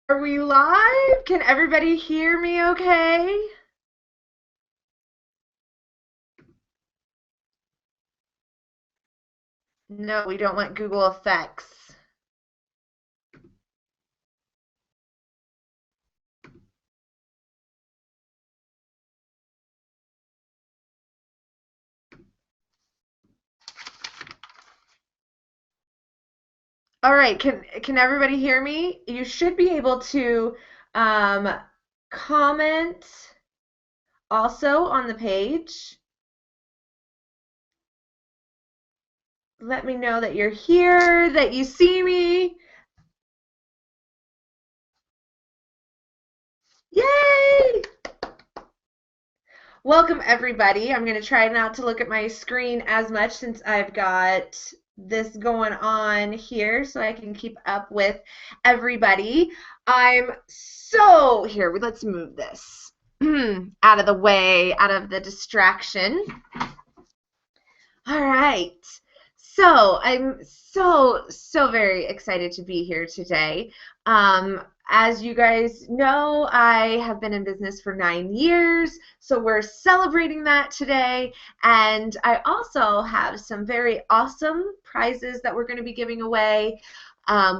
Are we live? Can everybody hear me okay? No, we don't want Google effects. All right, can everybody hear me? You should be able to um, comment also on the page. Let me know that you're here, that you see me. Yay! Welcome everybody. I'm going to try not to look at my screen as much since I've got this going on here so I can keep up with everybody. I'm so here. Let's move this out of the way, out of the distraction. All right. So I'm so very excited to be here today. As you guys know, I have been in business for 9 years, so we're celebrating that today. And I also have some very awesome prizes that we're going to be giving away.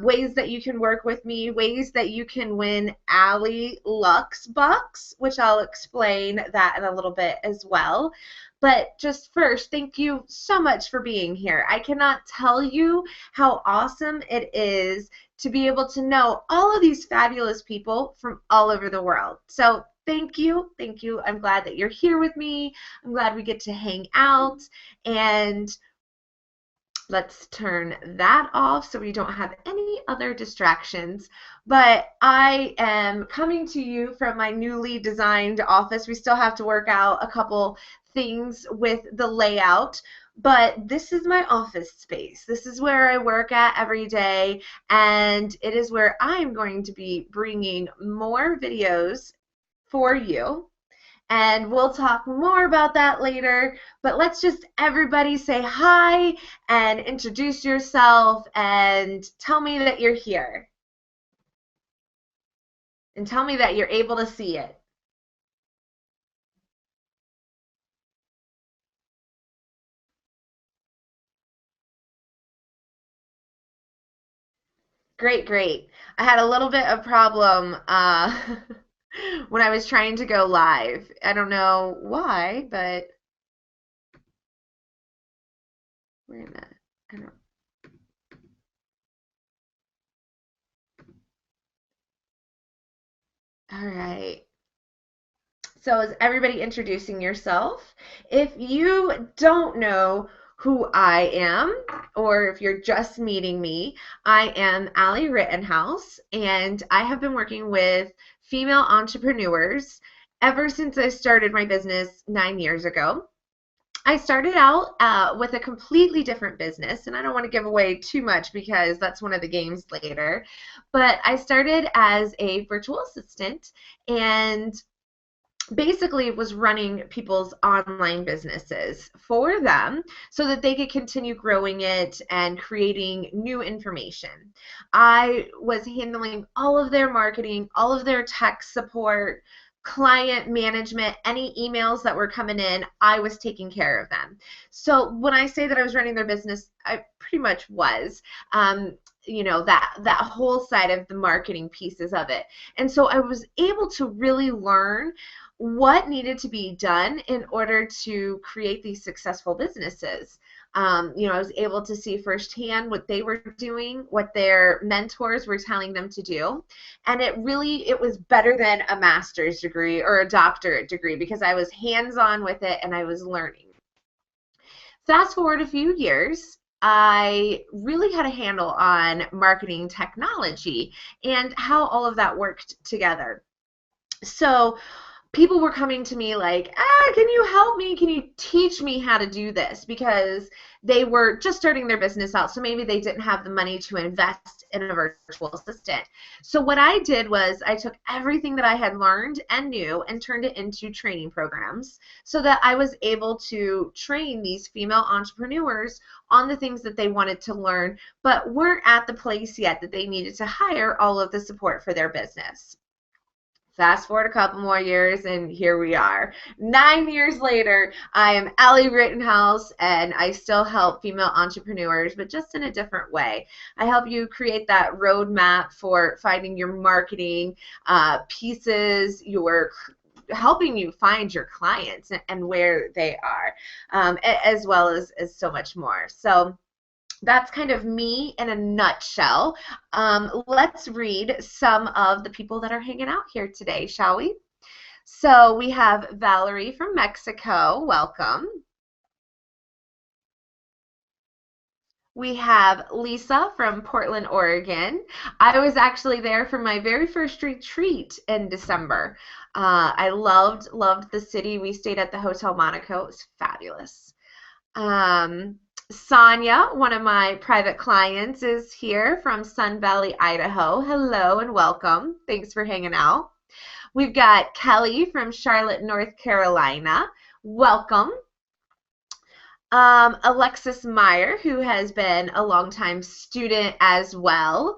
Ways that you can work with me, ways that you can win Ali Lux Bucks, which I'll explain that in a little bit as well. But just first, thank you so much for being here. I cannot tell you how awesome it is to be able to know all of these fabulous people from all over the world. So thank you. Thank you. I'm glad that you're here with me. I'm glad we get to hang out. And let's turn that off so we don't have any other distractions. But I am coming to you from my newly designed office. We still have to work out a couple things with the layout, but this is my office space. This is where I work at every day, and it is where I'm going to be bringing more videos for you. And we'll talk more about that later, but let's just everybody say hi and introduce yourself and tell me that you're here and tell me that you're able to see it. Great, great. I had a little bit of problem when I was trying to go live. I don't know why, but wait a minute. I don't. All right. So is everybody introducing yourself? If you don't know who I am, or if you're just meeting me, I am Ali Rittenhouse, and I have been working with female entrepreneurs ever since I started my business 9 years ago. I started out with a completely different business, and I don't want to give away too much because that's one of the games later. But I started as a virtual assistant and basically was running people's online businesses for them so that they could continue growing it and creating new information. I was handling all of their marketing, all of their tech support, client management, any emails that were coming in, I was taking care of them. So when I say that I was running their business, I pretty much was. You know, that whole side of the marketing pieces of it. And so I was able to really learn what needed to be done in order to create these successful businesses. You know, I was able to see firsthand what they were doing, what their mentors were telling them to do, and it was better than a master's degree or a doctorate degree because I was hands-on with it and I was learning. Fast forward a few years, I really had a handle on marketing technology and how all of that worked together. So people were coming to me like, can you help me? Can you teach me how to do this? Because they were just starting their business out. So maybe they didn't have the money to invest in a virtual assistant. So what I did was I took everything that I had learned and knew and turned it into training programs so that I was able to train these female entrepreneurs on the things that they wanted to learn, but weren't at the place yet that they needed to hire all of the support for their business. Fast forward a couple more years, and here we are. 9 years later, I am Ali Rittenhouse, and I still help female entrepreneurs, but just in a different way. I help you create that roadmap for finding your marketing pieces, your helping you find your clients and where they are, as well as so much more. So that's kind of me in a nutshell. Let's read some of the people that are hanging out here today, shall we? So we have Valerie from Mexico. Welcome. We have Lisa from Portland, Oregon. I was actually there for my very first retreat in December. I loved the city. We stayed at the Hotel Monaco. It was fabulous. Sonia, one of my private clients, is here from Sun Valley, Idaho. Hello and welcome. Thanks for hanging out. We've got Kelly from Charlotte, North Carolina. Welcome. Alexis Meyer, who has been a longtime student as well,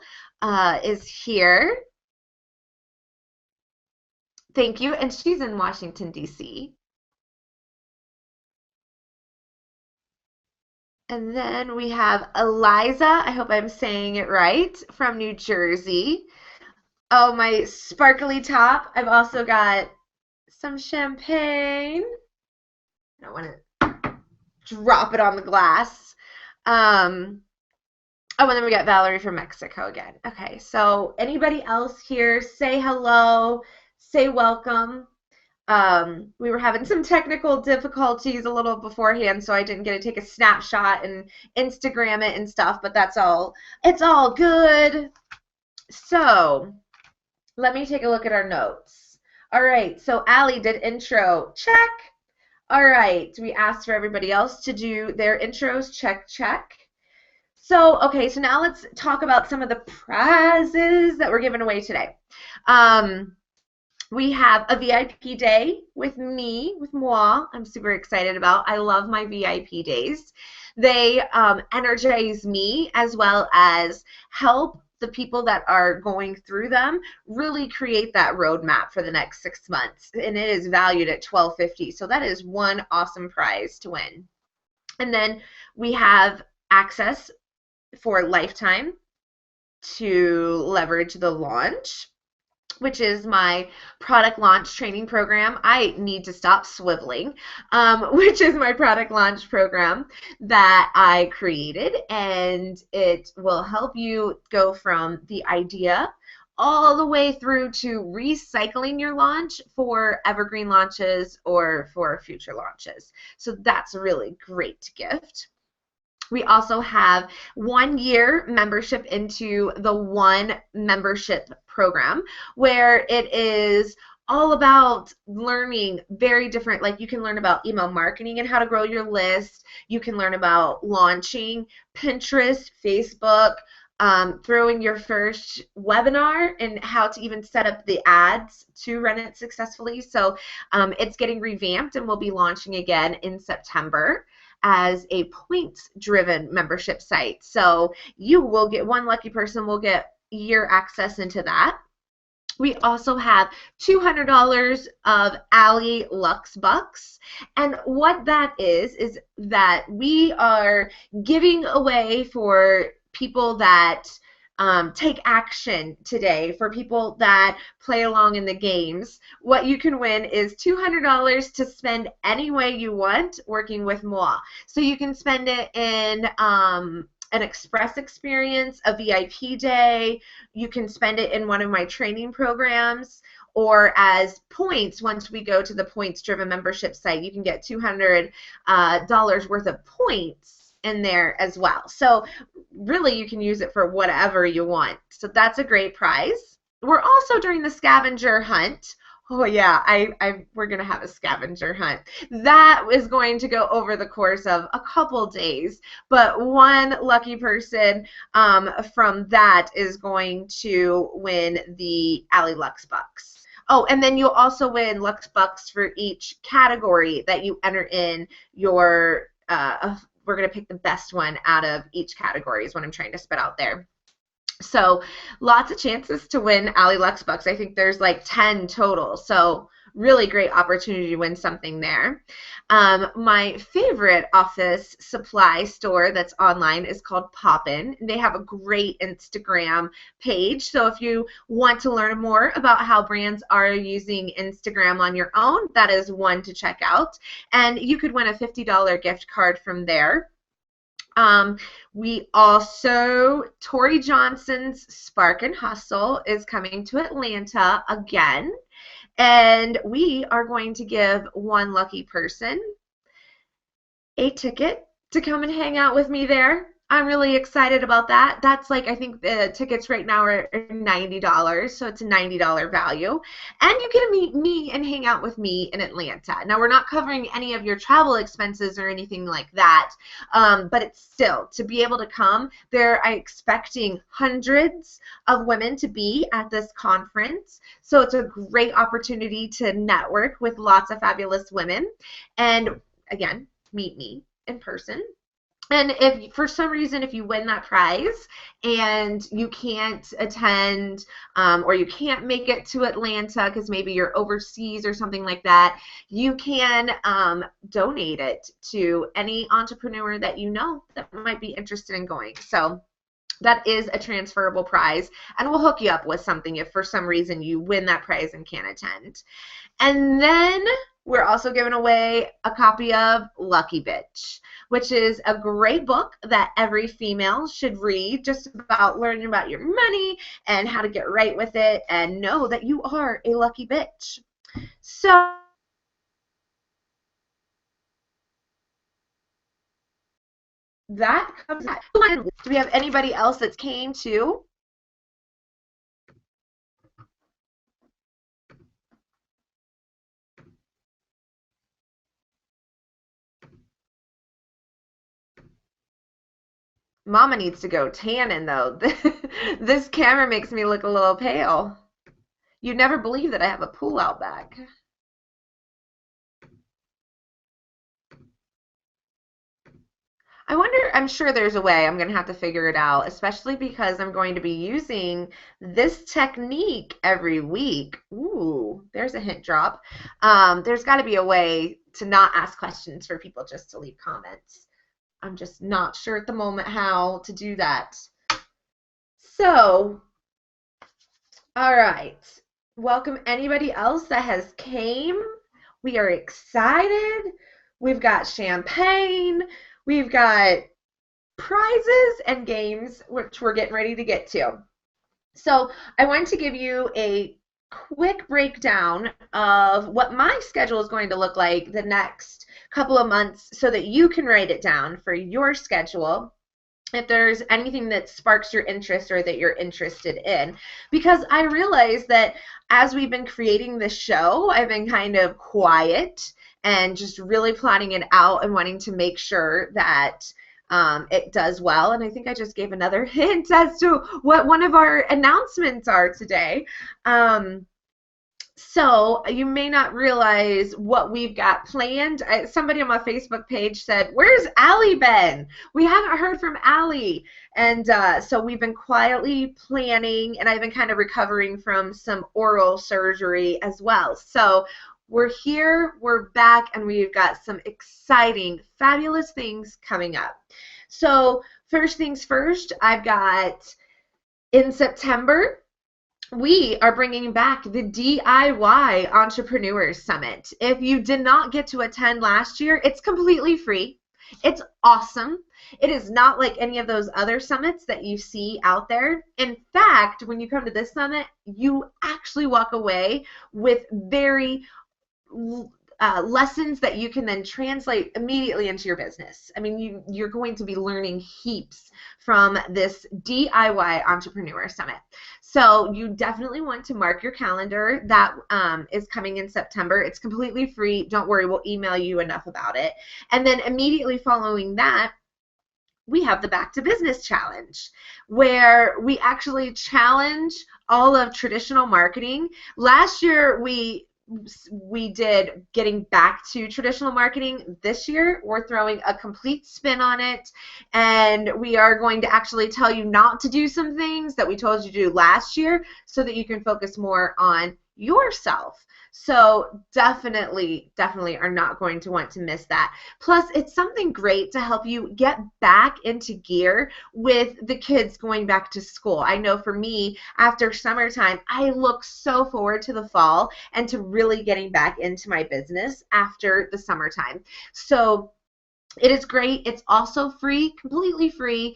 is here. Thank you. And she's in Washington, D.C. And then we have Eliza, I hope I'm saying it right, from New Jersey. Oh, my sparkly top. I've also got some champagne. I don't want to drop it on the glass. Oh, and then we got Valerie from Mexico again. Okay, so anybody else here, say hello, say welcome. We were having some technical difficulties a little beforehand, so I didn't get to take a snapshot and Instagram it and stuff, but that's all. It's all good. So let me take a look at our notes. All right, so Ali did intro. Check. All right, we asked for everybody else to do their intros. Check, check. So, okay, so now let's talk about some of the prizes that we're giving away today. We have a VIP day with me, with moi. I'm super excited about. I love my VIP days. They energize me as well as help the people that are going through them really create that roadmap for the next 6 months. And it is valued at $12.50. So that is one awesome prize to win. And then we have access for lifetime to leverage the launch, which is my product launch training program. I need to stop swiveling, which is my product launch program that I created, and it will help you go from the idea all the way through to recycling your launch for evergreen launches or for future launches. So that's a really great gift. We also have 1 year membership into the One membership program, where it is all about learning very different, like you can learn about email marketing and how to grow your list. You can learn about launching Pinterest, Facebook, throwing your first webinar and how to even set up the ads to run it successfully. So it's getting revamped and we'll be launching again in September as a points-driven membership site. So you will get, one lucky person will get year access into that. We also have $200 of Ali Lux Bucks. And what that is that we are giving away for people that take action today, for people that play along in the games. What you can win is $200 to spend any way you want working with moi. So you can spend it in an express experience, a VIP day. You can spend it in one of my training programs, or as points. Once we go to the points-driven membership site, you can get $200 worth of points in there as well. So really you can use it for whatever you want. So that's a great prize. We're also during the scavenger hunt Oh yeah, we're gonna have a scavenger hunt. That is going to go over the course of a couple days, but one lucky person from that is going to win the Ali Lux Bucks. Oh, and then you'll also win Lux Bucks for each category that you enter in your. We're gonna pick the best one out of each category is what I'm trying to spit out there. So lots of chances to win Ali Lux Bucks. I think there's like 10 total. So really great opportunity to win something there. My favorite office supply store that's online is called Poppin. They have a great Instagram page. So if you want to learn more about how brands are using Instagram on your own, that is one to check out. And you could win a $50 gift card from there. We also, Tori Johnson's Spark and Hustle is coming to Atlanta again, and we are going to give one lucky person a ticket to come and hang out with me there. I'm really excited about that. That's like, I think the tickets right now are $90, so it's a $90 value. And you get to meet me and hang out with me in Atlanta. Now, we're not covering any of your travel expenses or anything like that, but it's still, to be able to come, they're expecting hundreds of women to be at this conference. So it's a great opportunity to network with lots of fabulous women. And again, meet me in person. And if for some reason, if you win that prize and you can't attend or you can't make it to Atlanta because maybe you're overseas or something like that, you can donate it to any entrepreneur that you know that might be interested in going. So that is a transferable prize, and we'll hook you up with something if for some reason you win that prize and can't attend. And then we're also giving away a copy of Lucky Bitch, which is a great book that every female should read, just about learning about your money and how to get right with it and know that you are a lucky bitch. So that comes out. Do we have anybody else that came to? Mama needs to go tanning though. This camera makes me look a little pale. You'd never believe that I have a pool out back. I wonder, I'm sure there's a way. I'm going to have to figure it out, especially because I'm going to be using this technique every week. Ooh, there's a hint drop. There's got to be a way to not ask questions for people just to leave comments. I'm just not sure at the moment how to do that. So, all right. Welcome anybody else that has came. We are excited. We've got champagne. We've got prizes and games, which we're getting ready to get to. So I want to give you a quick breakdown of what my schedule is going to look like the next couple of months so that you can write it down for your schedule if there's anything that sparks your interest or that you're interested in. Because I realize that as we've been creating this show, I've been kind of quiet and just really plotting it out and wanting to make sure that it does well. And I think I just gave another hint as to what one of our announcements are today. So you may not realize what we've got planned. Somebody on my Facebook page said, "Where's Ali been? We haven't heard from Ali." And so we've been quietly planning, and I've been kind of recovering from some oral surgery as well. So we're here, we're back, and we've got some exciting, fabulous things coming up. So first things first, I've got in September, we are bringing back the DIY Entrepreneurs Summit. If you did not get to attend last year, it's completely free. It's awesome. It is not like any of those other summits that you see out there. In fact, when you come to this summit, you actually walk away with very lessons that you can then translate immediately into your business. I mean, you're going to be learning heaps from this DIY Entrepreneur Summit. So you definitely want to mark your calendar. That is coming in September. It's completely free. Don't worry, we'll email you enough about it. And then immediately following that, we have the Back to Business Challenge, where we actually challenge all of traditional marketing. Last year, we did getting back to traditional marketing. This year, we're throwing a complete spin on it, and we are going to actually tell you not to do some things that we told you to do last year so that you can focus more on yourself. So definitely are not going to want to miss that. Plus, it's something great to help you get back into gear with the kids going back to school. I know for me, after summertime, I look so forward to the fall and to really getting back into my business after the summertime. So it is great. It's also free, completely free.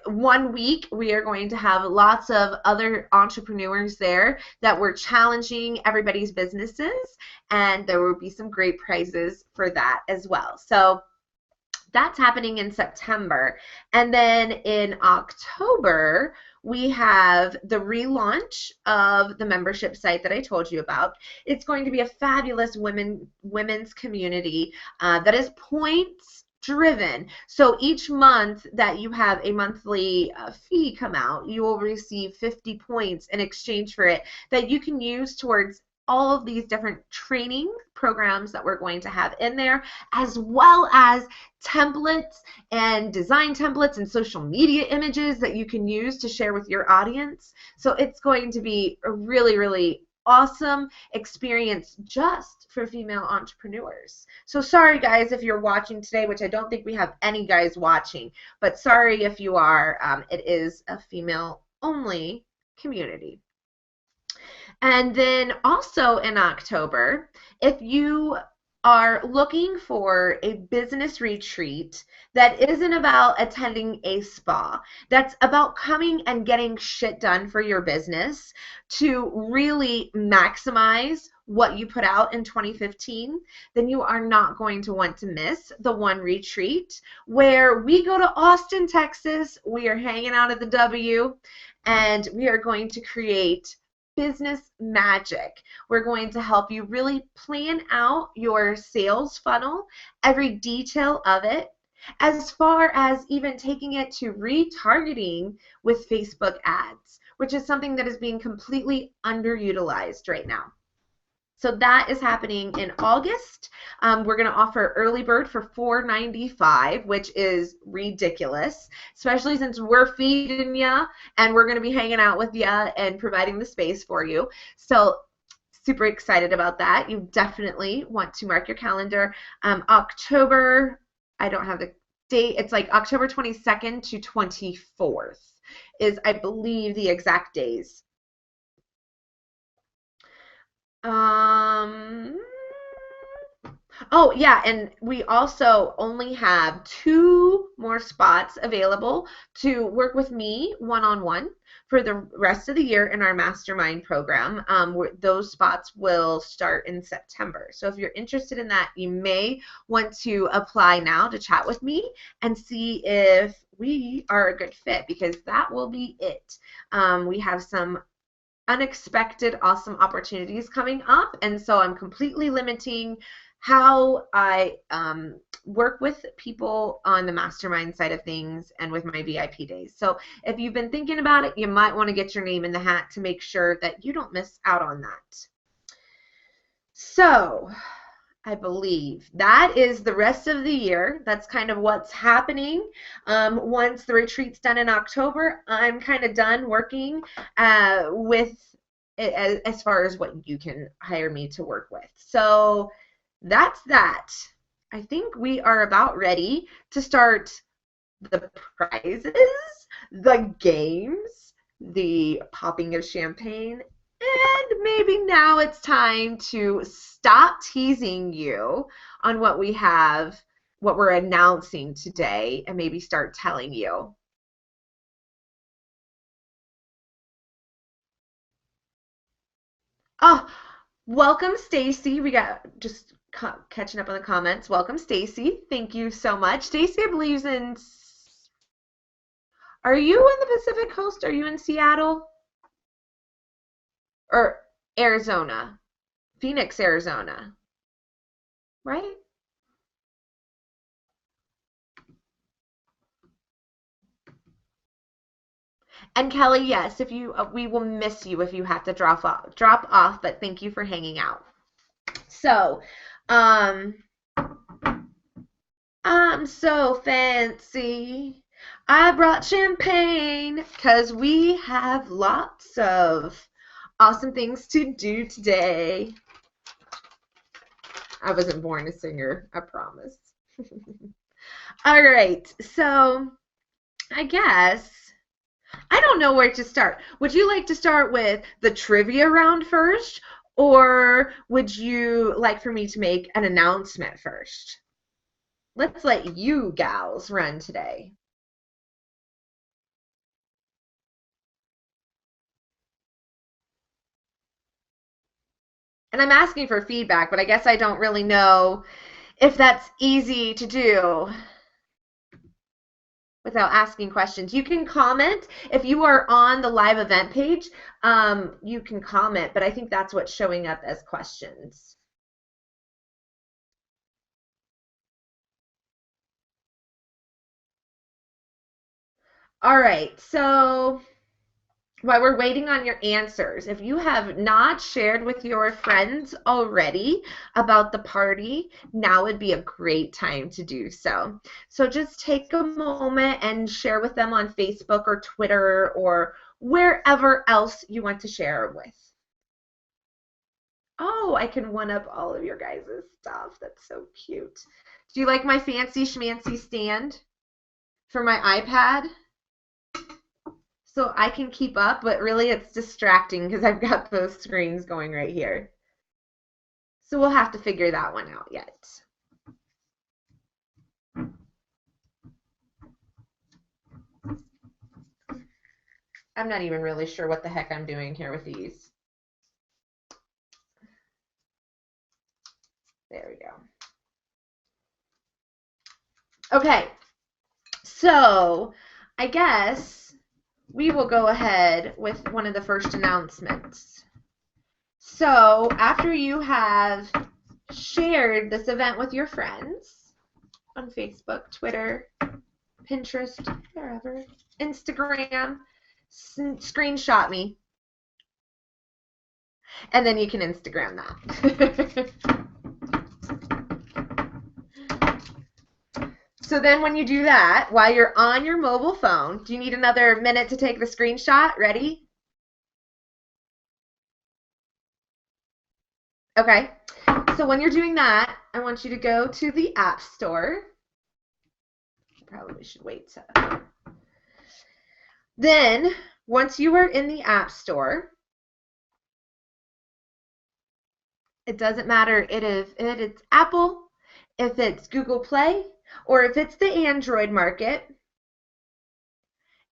1 week, we are going to have lots of other entrepreneurs there that we're challenging everybody's businesses, and there will be some great prizes for that as well. So that's happening in September. And then in October, we have the relaunch of the membership site that I told you about. It's going to be a fabulous women's community that is points driven. So each month that you have a monthly fee come out, you will receive 50 points in exchange for it that you can use towards all of these different training programs that we're going to have in there, as well as templates and design templates and social media images that you can use to share with your audience. So it's going to be a really awesome experience just for female entrepreneurs. So sorry guys if you're watching today, which I don't think we have any guys watching, but sorry if you are. It is a female only community. And then also in October, if you are looking for a business retreat that isn't about attending a spa, that's about coming and getting shit done for your business to really maximize what you put out in 2015, then you are not going to want to miss the one retreat where we go to Austin, Texas. We are hanging out at the W, and we are going to create business magic. We're going to help you really plan out your sales funnel, every detail of it, as far as even taking it to retargeting with Facebook ads, which is something that is being completely underutilized right now. So that is happening in August. We're going to offer early bird for $4.95, which is ridiculous, especially since we're feeding you and we're going to be hanging out with you and providing the space for you. So super excited about that. You definitely want to mark your calendar. October, I don't have the date. It's like October 22nd to 24th is, I believe, the exact days. Oh, yeah, and we also only have 2 more spots available to work with me one-on-one for the rest of the year in our mastermind program. Those spots will start in September. So if you're interested in that, you may want to apply now to chat with me and see if we are a good fit, because that will be it. We have some unexpected awesome opportunities coming up, and so I'm completely limiting how I work with people on the mastermind side of things and with my VIP days. So if you've been thinking about it, you might want to get your name in the hat to make sure that you don't miss out on that. So I believe that is the rest of the year. That's kind of what's happening. Once the retreat's done in October, I'm kind of done working with it as far as what you can hire me to work with. So that's that. I think we are about ready to start the prizes, the games, the popping of champagne, and maybe now it's time to stop teasing you on what we have, what we're announcing today, and maybe start telling you. Oh, welcome, Stacy. We got just catching up on the comments. Welcome, Stacy. Thank you so much. Stacy, I believe, is in. Are you in the Pacific Coast? Are you in Seattle? or Arizona, Phoenix, Arizona, right? And Kelly, yes, if you we will miss you if you have to drop off, but thank you for hanging out. So, um I'm so fancy. I brought champagne because we have lots of awesome things to do today. I wasn't born a singer, I promise. All right, so I guess I don't know where to start. Would you like to start with the trivia round first, or would you like for me to make an announcement first? Let's let you gals run today. And I'm asking for feedback, but I guess I don't really know if that's easy to do without asking questions. You can comment if you are on the live event page. You can comment, but I think that's what's showing up as questions. All right, so while we're waiting on your answers, if you have not shared with your friends already about the party, now would be a great time to do so. So just take a moment and share with them on Facebook or Twitter or wherever else you want to share with. Oh, I can one up all of your guys' stuff. That's so cute. Do you like my fancy schmancy stand for my iPad? So I can keep up, but really it's distracting because I've got those screens going right here. So we'll have to figure that one out yet. I'm not even really sure what the heck I'm doing here with these. There we go. Okay, so I guess we will go ahead with one of the first announcements. So after you have shared this event with your friends on Facebook, Twitter, Pinterest, wherever, Instagram, screenshot me, and then you can Instagram that. So then when you do that, while you're on your mobile phone, do you need another minute to take the screenshot? Ready? Okay. So when you're doing that, I want you to go to the App Store. Probably should wait. Then, once you are in the App Store, it doesn't matter if it's Apple, if it's Google Play, or if it's the Android market.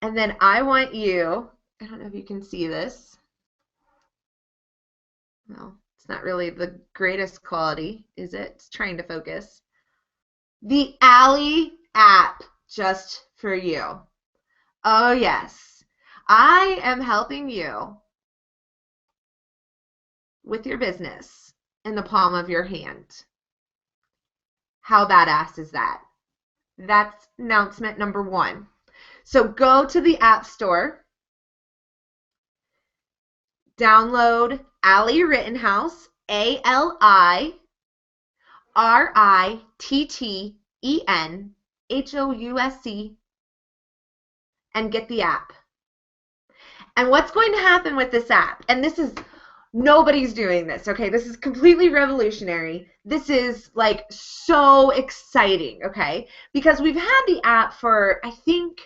And then I want you, I don't know if you can see this. No, it's not really the greatest quality, is it? It's trying to focus. The Ali app just for you. Oh, yes. I am helping you with your business in the palm of your hand. How badass is that? That's announcement number one. So go to the App Store, download Ali Rittenhouse, ALIRITTENHOUSE, and get the app. And what's going to happen with this app, and this is, nobody's doing this, okay? This is completely revolutionary. This is like so exciting, okay? Because we've had the app for, I think,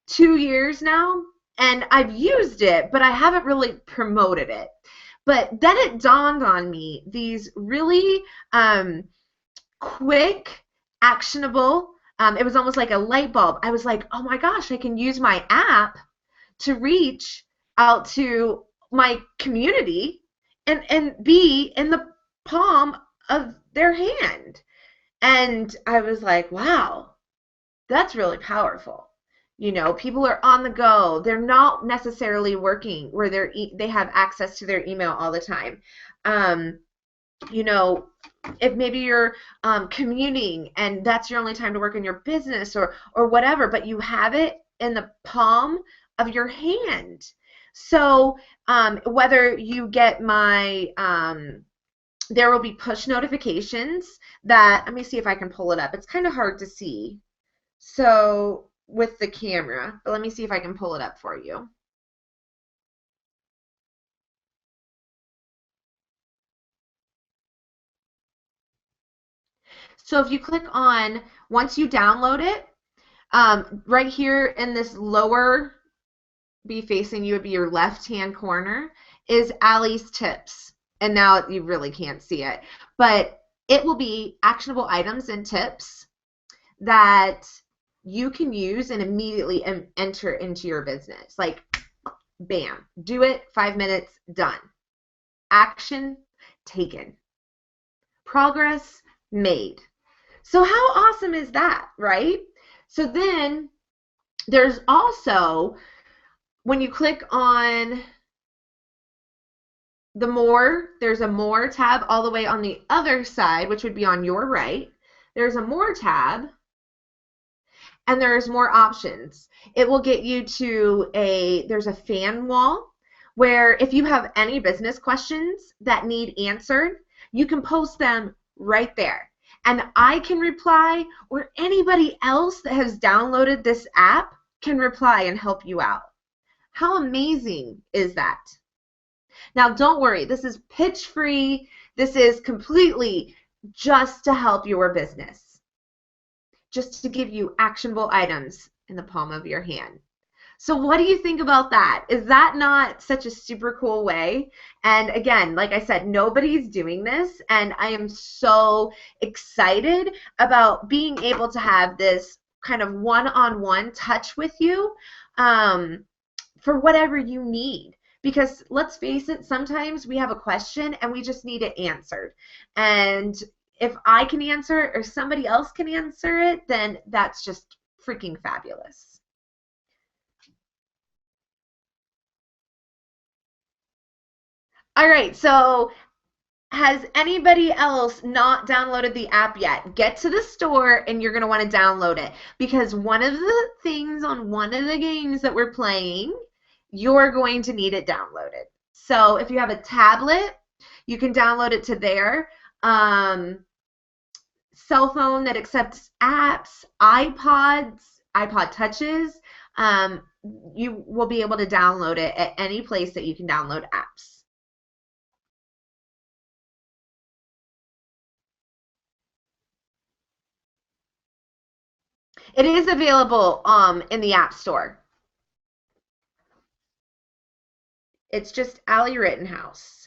2 years now, and I've used it, but I haven't really promoted it. But then it dawned on me these really quick, actionable, it was almost like a light bulb. I was like, oh my gosh, I can use my app to reach out to my community and be in the palm of their hand. And I was like, wow, that's really powerful. People are on the go. They're not necessarily working where they have access to their email all the time. Um, you know, if maybe you're commuting and that's your only time to work in your business or whatever, but you have it in the palm of your hand. So whether you get my there will be push notifications that, let me see if I can pull it up. It's kind of hard to see. So with the camera, but let me see if I can pull it up for you. So if you click on, once you download it, right here in this lower, be facing you would be your left-hand corner, is Ali's tips. And now you really can't see it, but it will be actionable items and tips that you can use and immediately enter into your business. Like, bam, do it, 5 minutes, done. Action taken. Progress made. So how awesome is that, right? So then there's also, when you click on the more, there's a more tab all the way on the other side, which would be on your right. There's a more tab, and there's more options. It will get you to there's a fan wall where if you have any business questions that need answered, you can post them right there. And I can reply, or anybody else that has downloaded this app can reply and help you out. How amazing is that? Now, don't worry, this is pitch free. This is completely just to help your business, just to give you actionable items in the palm of your hand. So what do you think about that? Is that not such a super cool way? And again, like I said, nobody's doing this, and I am so excited about being able to have this kind of one-on-one touch with you for whatever you need. Because let's face it, sometimes we have a question and we just need it answered. And if I can answer it or somebody else can answer it, then that's just freaking fabulous. All right, so has anybody else not downloaded the app yet? Get to the store and you're going to want to download it, because one of the things on one of the games that we're playing, you're going to need it downloaded. So if you have a tablet, you can download it to there. Cell phone that accepts apps, iPods, iPod touches, you will be able to download it at any place that you can download apps. It is available in the App Store. It's just Ali Rittenhouse.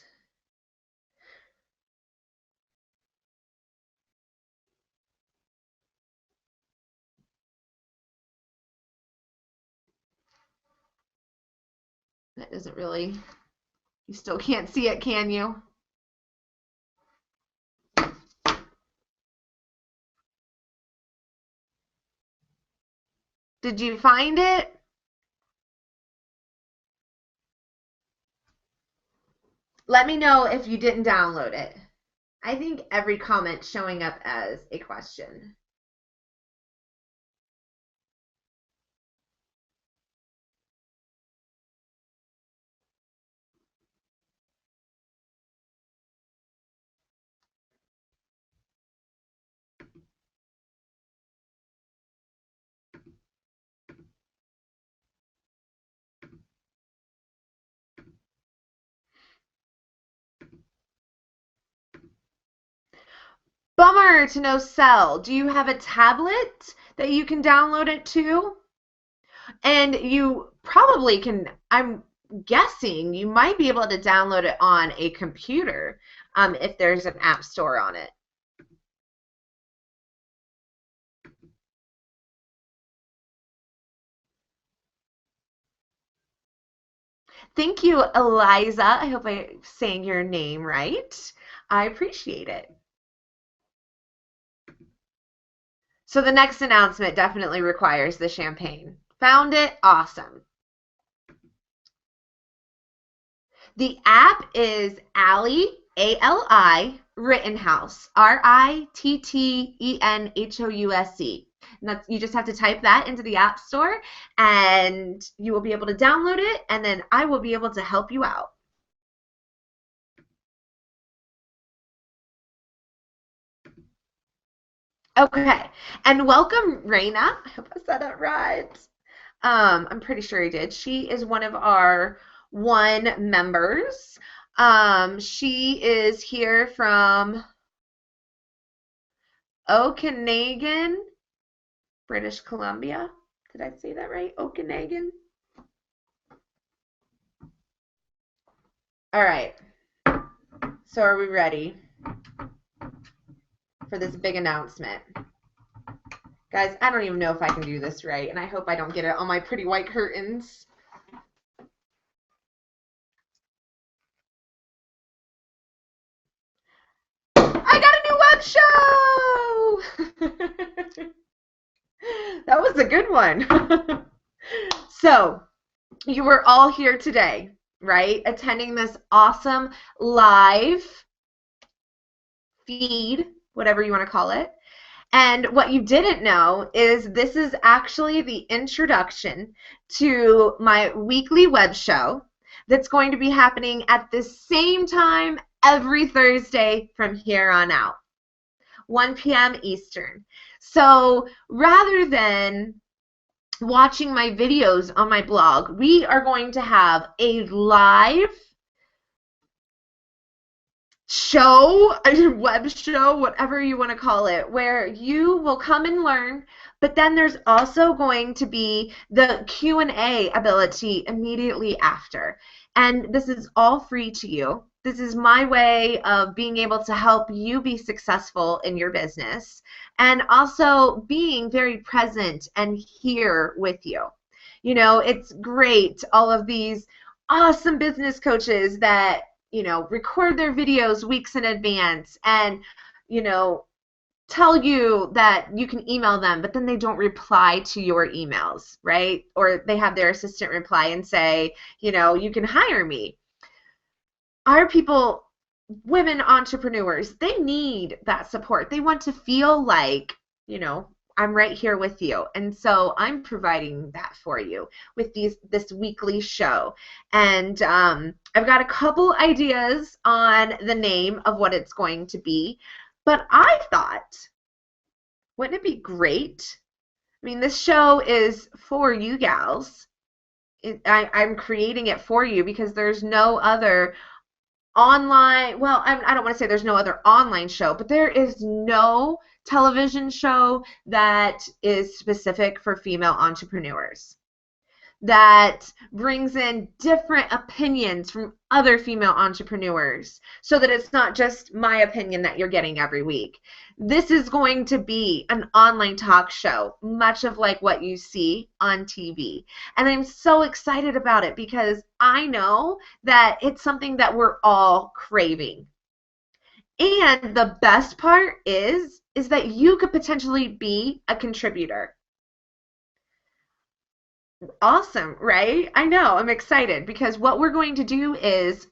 That doesn't really, you still can't see it, can you? Did you find it? Let me know if you didn't download it. I think every comment showing up as a question. Bummer to no cell. Do you have a tablet that you can download it to? And you probably can, I'm guessing you might be able to download it on a computer if there's an app store on it. Thank you, Eliza. I hope I'm saying your name right. I appreciate it. So the next announcement definitely requires the champagne. Found it? Awesome. The app is Ali, A-L-I, Rittenhouse, Rittenhouse. And that's, you just have to type that into the App Store and you will be able to download it, and then I will be able to help you out. Okay, and welcome Raina. I hope I said it right. I'm pretty sure he did. She is one of our one members. She is here from Okanagan, British Columbia. Did I say that right? Okanagan? All right. So are we ready for this big announcement? Guys, I don't even know if I can do this right, and I hope I don't get it on my pretty white curtains. I got a new web show! That was a good one. So, you were all here today, right? Attending this awesome live feed, whatever you want to call it. And what you didn't know is this is actually the introduction to my weekly web show that's going to be happening at the same time every Thursday from here on out, 1 p.m. Eastern. So rather than watching my videos on my blog, we are going to have a live show, a web show, whatever you want to call it, where you will come and learn, but then there's also going to be the Q&A ability immediately after. And this is all free to you. This is my way of being able to help you be successful in your business and also being very present and here with you. You know, it's great, all of these awesome business coaches that record their videos weeks in advance and, tell you that you can email them, but then they don't reply to your emails, right? Or they have their assistant reply and say, you can hire me. Our people, women entrepreneurs, they need that support. They want to feel like, I'm right here with you. And so I'm providing that for you with this weekly show. And I've got a couple ideas on the name of what it's going to be. But I thought, wouldn't it be great? I mean, this show is for you gals. I'm creating it for you because there's no other online, well, I don't want to say there's no other online show, but there is no television show that is specific for female entrepreneurs, that brings in different opinions from other female entrepreneurs so that it's not just my opinion that you're getting every week. This is going to be an online talk show, much of like what you see on TV. And I'm so excited about it because I know that it's something that we're all craving. And the best part is that you could potentially be a contributor. Awesome, right? I know, I'm excited because what we're going to do is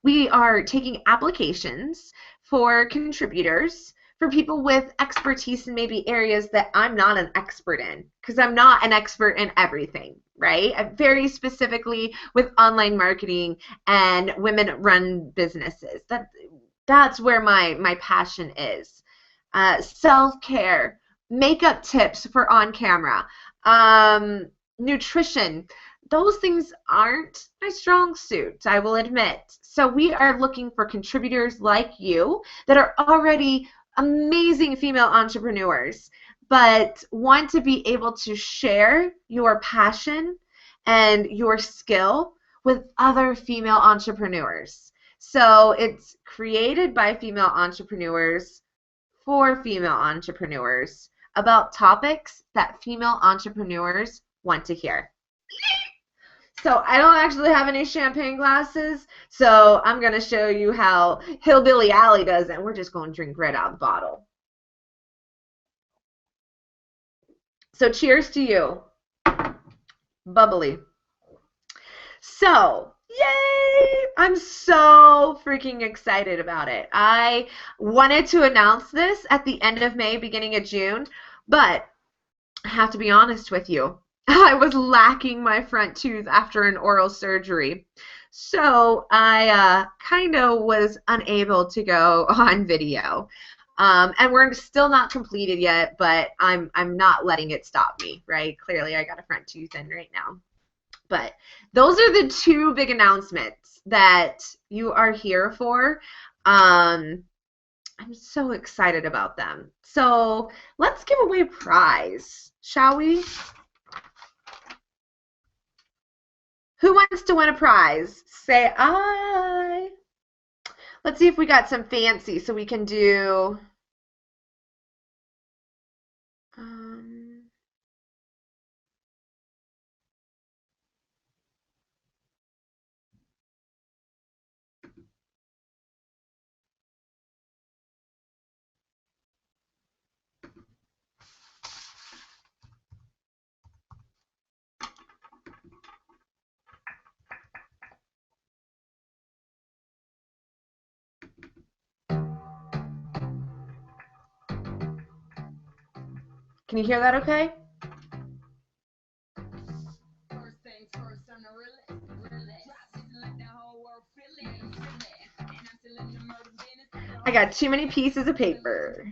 we are taking applications for contributors, for people with expertise in maybe areas that I'm not an expert in, because I'm not an expert in everything, right? I'm very specifically with online marketing and women-run businesses. That's where my passion is. Self-care, makeup tips for on camera, nutrition. Those things aren't my strong suit, I will admit. So we are looking for contributors like you that are already amazing female entrepreneurs, but want to be able to share your passion and your skill with other female entrepreneurs. So it's created by female entrepreneurs for female entrepreneurs about topics that female entrepreneurs want to hear. So I don't actually have any champagne glasses, so I'm going to show you how Hillbilly Allie does it, and we're just going to drink right out of the bottle. So cheers to you. bubbly. So, yay! I'm so freaking excited about it. I wanted to announce this at the end of May, beginning of June, but I have to be honest with you. I was lacking my front tooth after an oral surgery. So I kind of was unable to go on video. And we're still not completed yet, but I'm not letting it stop me, right? Clearly I got a front tooth in right now. But those are the two big announcements that you are here for. I'm so excited about them. So let's give away a prize, shall we? Who wants to win a prize? Say I. Let's see if we got some fancy so we can do. Um, can you hear that okay? I got too many pieces of paper.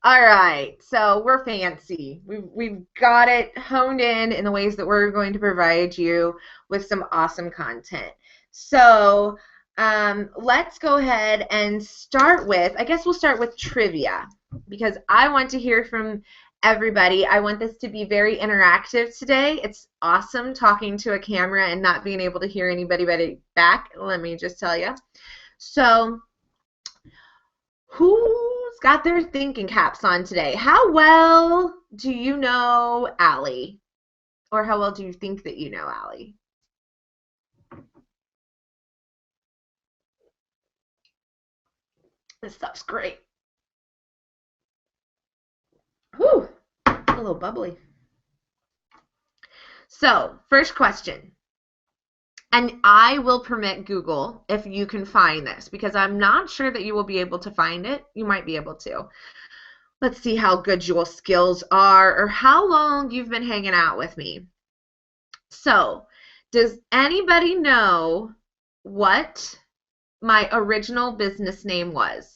All right, so we're fancy. We've got it honed in the ways that we're going to provide you with some awesome content. So let's go ahead and start with, I guess we'll start with trivia because I want to hear from everybody. I want this to be very interactive today. It's awesome talking to a camera and not being able to hear anybody back, let me just tell you. So who's got their thinking caps on today? How well do you know Ali? Or how well do you think that you know Ali? This stuff's great. Whew, a little bubbly. So, first question. And I will permit Google if you can find this because I'm not sure that you will be able to find it. You might be able to. Let's see how good your skills are or how long you've been hanging out with me. So, does anybody know what my original business name was?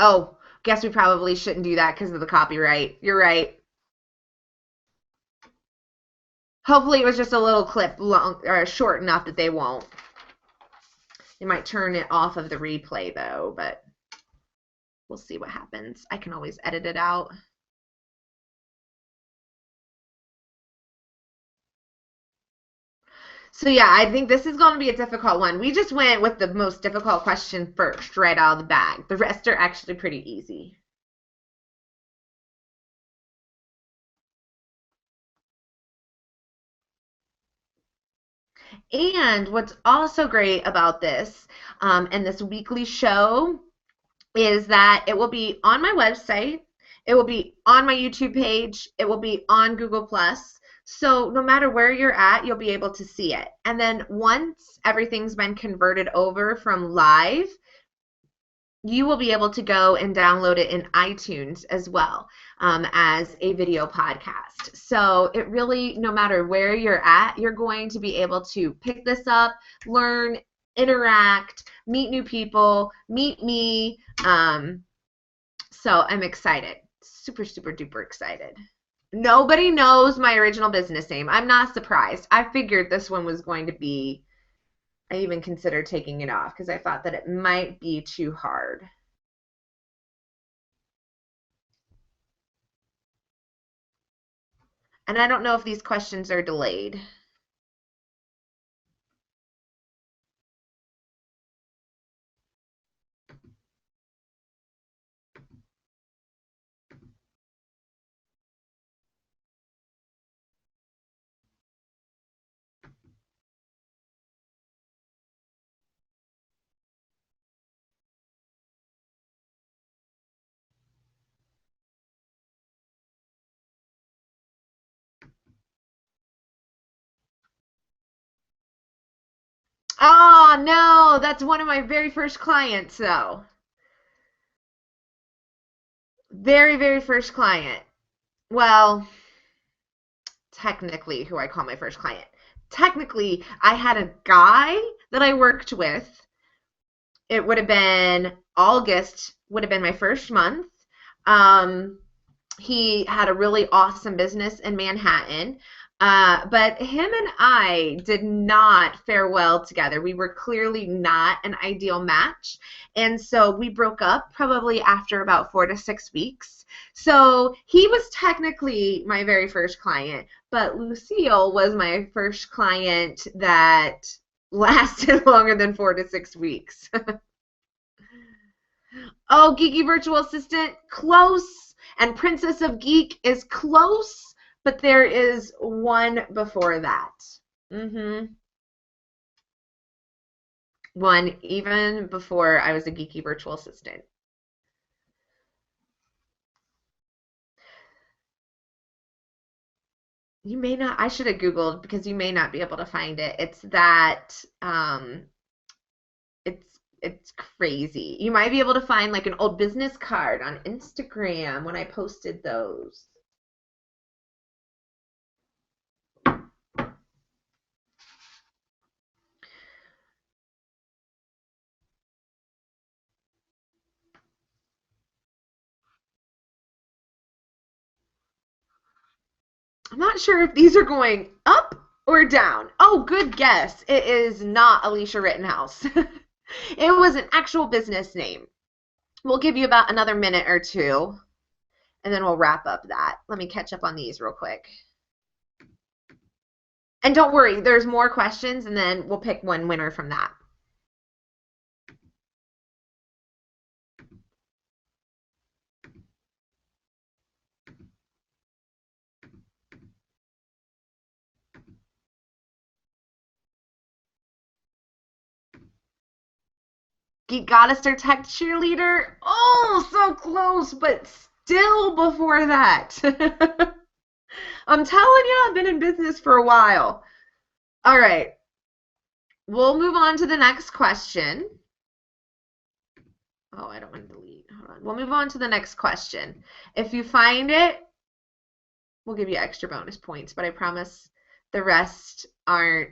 Oh, guess we probably shouldn't do that because of the copyright. You're right. Hopefully it was just a little clip long or short enough that they won't. They might turn it off of the replay though, but we'll see what happens. I can always edit it out. So yeah, I think this is going to be a difficult one. We just went with the most difficult question first, right out of the bag. The rest are actually pretty easy. And what's also great about this and this weekly show is that it will be on my website, it will be on my YouTube page, it will be on Google Plus. So no matter where you're at, you'll be able to see it. And then once everything's been converted over from live, you will be able to go and download it in iTunes as well as a video podcast. So it really, no matter where you're at, you're going to be able to pick this up, learn, interact, meet new people, meet me. So I'm excited, super, super duper excited. Nobody knows my original business name. I'm not surprised. I figured this one was going to be, I even considered taking it off because I thought that it might be too hard. And I don't know if these questions are delayed. Oh, no, that's one of my very first clients, though. Very, very first client. Well, technically, who I call my first client. Technically, I had a guy that I worked with. It would have been August, would have been my first month. Um, he had a really awesome business in Manhattan. But him and I did not fare well together. We were clearly not an ideal match. And so we broke up probably after about 4 to 6 weeks. So he was technically my very first client, but Lucille was my first client that lasted longer than 4 to 6 weeks. Oh, Geeky Virtual Assistant, close. And Princess of Geek is close, but there is one before that. One even before I was a Geeky Virtual Assistant. You may not, I should have Googled because you may not be able to find it. It's that, it's crazy. You might be able to find like an old business card on Instagram when I posted those. I'm not sure if these are going up or down. Oh, good guess. It is not Alicia Rittenhouse. It was an actual business name. We'll give you about another minute or two, and then we'll wrap up that. Let me catch up on these real quick. And don't worry, there's more questions, and then we'll pick one winner from that. Geek Goddess or Tech Cheerleader? Oh, so close, but still before that. I'm telling you, I've been in business for a while. All right. We'll move on to the next question. Oh, I don't want to delete. Hold on. We'll move on to the next question. If you find it, we'll give you extra bonus points, but I promise the rest aren't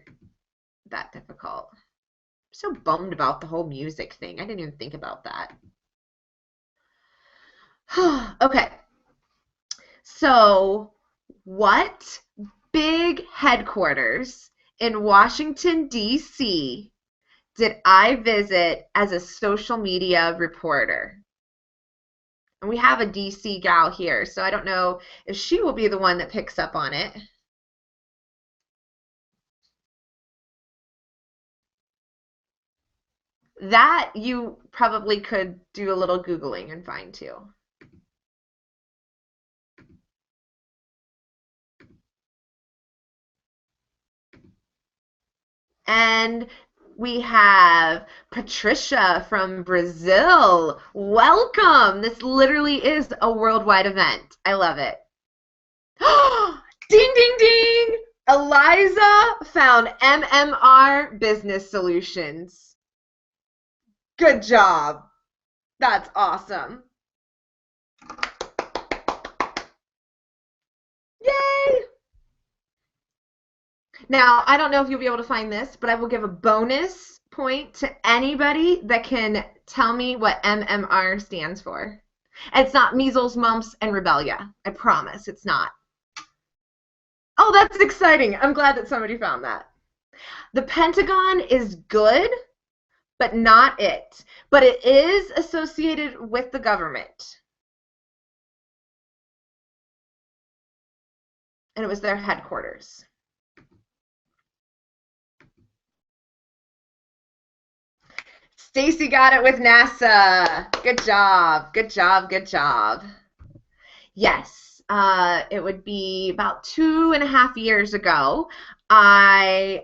that difficult. I'm so bummed about the whole music thing. I didn't even think about that. Okay. So, what big headquarters in Washington, D.C. did I visit as a social media reporter? And we have a DC gal here, so I don't know if she will be the one that picks up on it. That you probably could do a little Googling and find too. And we have Patricia from Brazil. Welcome. This literally is a worldwide event. I love it. Ding, ding, ding. Eliza found MMR Business Solutions. Good job. That's awesome. Yay! Now, I don't know if you'll be able to find this, but I will give a bonus point to anybody that can tell me what MMR stands for. It's not measles, mumps, and rubella. I promise it's not. Oh, that's exciting. I'm glad that somebody found that. The Pentagon is good, but not it. But it is associated with the government. And it was their headquarters. Stacy got it with NASA. Good job. Good job. Good job. Yes, it would be about 2.5 years ago. I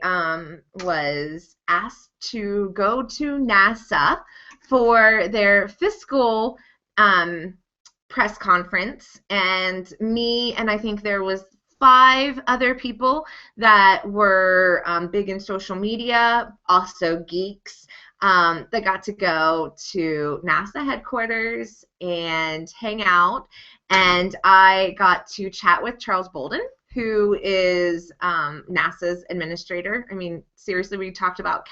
was asked to go to NASA for their fiscal press conference, and me and I think there was 5 other people that were big in social media, also geeks, that got to go to NASA headquarters and hang out. And I got to chat with Charles Bolden, who is NASA's administrator. I mean, seriously, we talked about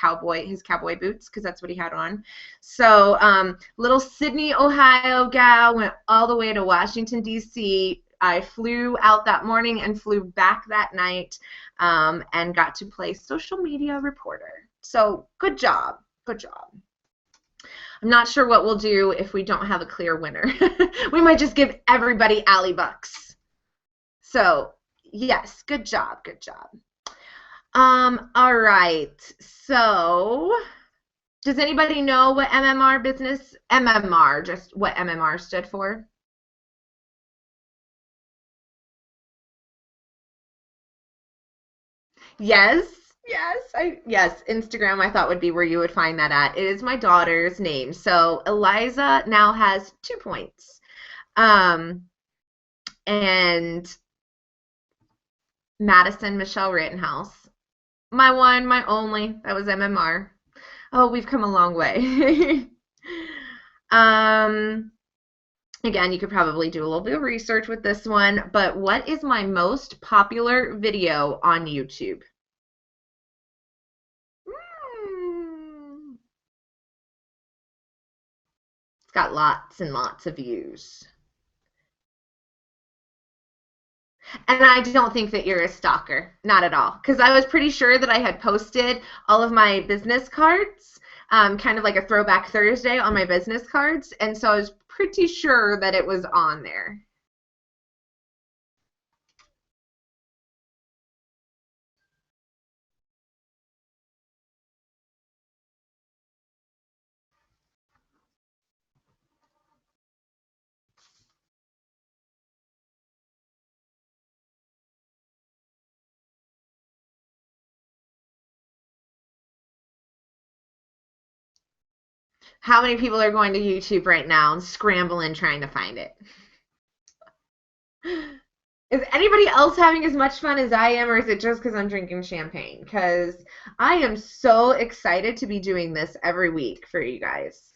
his cowboy boots, because that's what he had on. So little Sydney, Ohio gal went all the way to Washington, D.C. I flew out that morning and flew back that night, and got to play social media reporter. So good job. Good job. I'm not sure what we'll do if we don't have a clear winner. We might just give everybody alley bucks. So yes, good job, good job. All right. So does anybody know what MMR, just what MMR stood for? Yes. Yes, Instagram I thought would be where you would find that at. It is my daughter's name. So Eliza now has 2 points. And Madison Michelle Rittenhouse. My one, my only. That was MMR. Oh, we've come a long way. Again, you could probably do a little bit of research with this one, but what is my most popular video on YouTube? It's got lots and lots of views. And I don't think that you're a stalker, not at all, because I was pretty sure that I had posted all of my business cards, kind of like a throwback Thursday on my business cards, and so I was pretty sure that it was on there. How many people are going to YouTube right now and scrambling trying to find it? Is anybody else having as much fun as I am, or is it just because I'm drinking champagne? Because I am so excited to be doing this every week for you guys.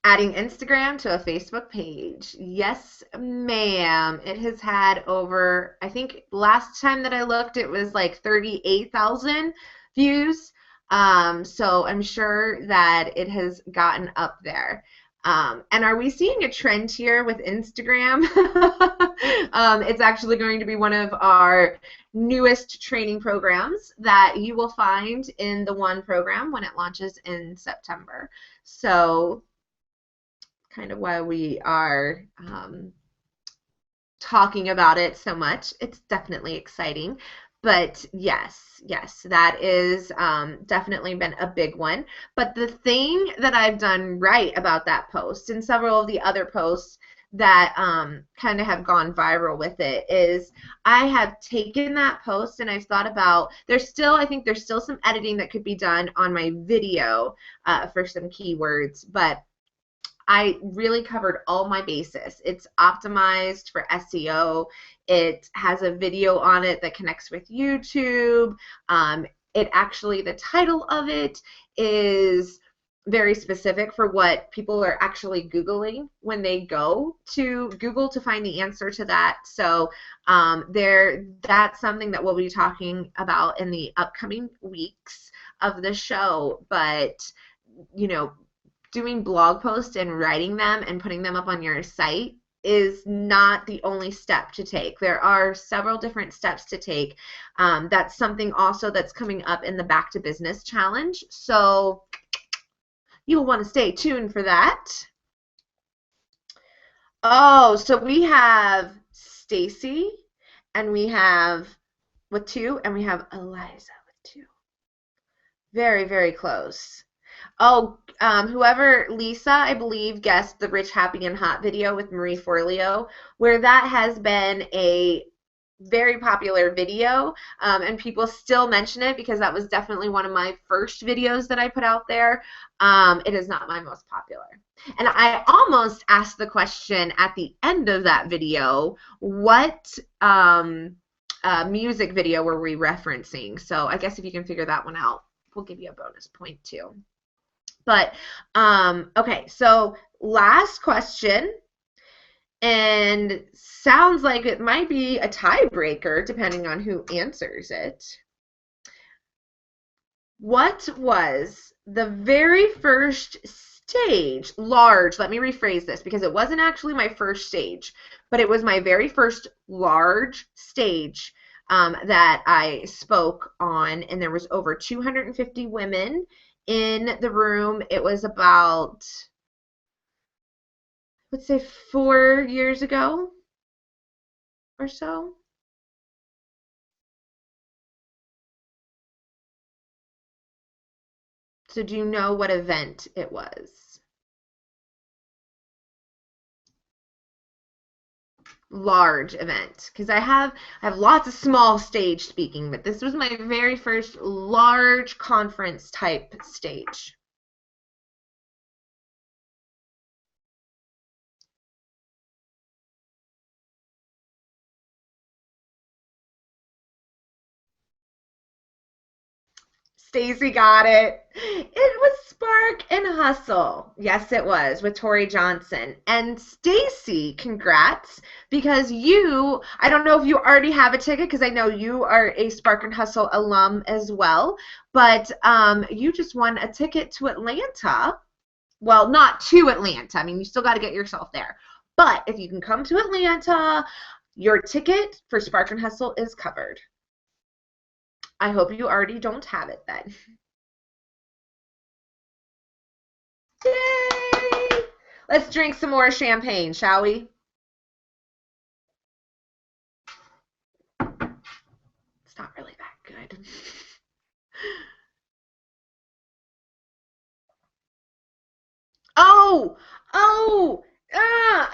Adding Instagram to a Facebook page. Yes, ma'am. It has had over, I think last time that I looked, it was like 38,000 views. So I'm sure that it has gotten up there. And are we seeing a trend here with Instagram? It's actually going to be one of our newest training programs that you will find in the One program when it launches in September. So kind of why we are talking about it so much. It's definitely exciting. But yes, that is definitely been a big one. But the thing that I've done right about that post and several of the other posts that kind of have gone viral with it is I have taken that post and I've thought about, I think there's still some editing that could be done on my video for some keywords, but I really covered all my bases. It's optimized for SEO. It has a video on it that connects with YouTube. The title of it is very specific for what people are actually Googling when they go to Google to find the answer to that. So that's something that we'll be talking about in the upcoming weeks of the show. But, doing blog posts and writing them and putting them up on your site is not the only step to take. There are several different steps to take. That's something also that's coming up in the Back to Business Challenge. So you'll want to stay tuned for that. Oh, so we have Stacy and we have with 2 and we have Eliza with 2. Very, very close. Oh, whoever, Lisa, I believe, guessed the Rich, Happy, and Hot video with Marie Forleo, where that has been a very popular video, and people still mention it because that was definitely one of my first videos that I put out there. It is not my most popular. And I almost asked the question at the end of that video, what music video were we referencing? So I guess if you can figure that one out, we'll give you a bonus point too. But okay, so last question, and sounds like it might be a tiebreaker depending on who answers it. What was the very first stage, large, let me rephrase this because it wasn't actually my first stage, but it was my very first large stage that I spoke on, and there was over 250 women in the room. It was about, let's say, 4 years ago or so. So do you know what event it was? Large event, because I have lots of small stage speaking, but this was my very first large conference type stage. Stacy got it. It was Spark and Hustle. Yes, it was, with Tori Johnson. And Stacy, congrats, because you, I don't know if you already have a ticket, because I know you are a Spark and Hustle alum as well, but you just won a ticket to Atlanta. Well, not to Atlanta. I mean, you still got to get yourself there. But if you can come to Atlanta, your ticket for Spark and Hustle is covered. I hope you already don't have it then. Yay! Let's drink some more champagne, shall we? It's not really that good. Oh, oh,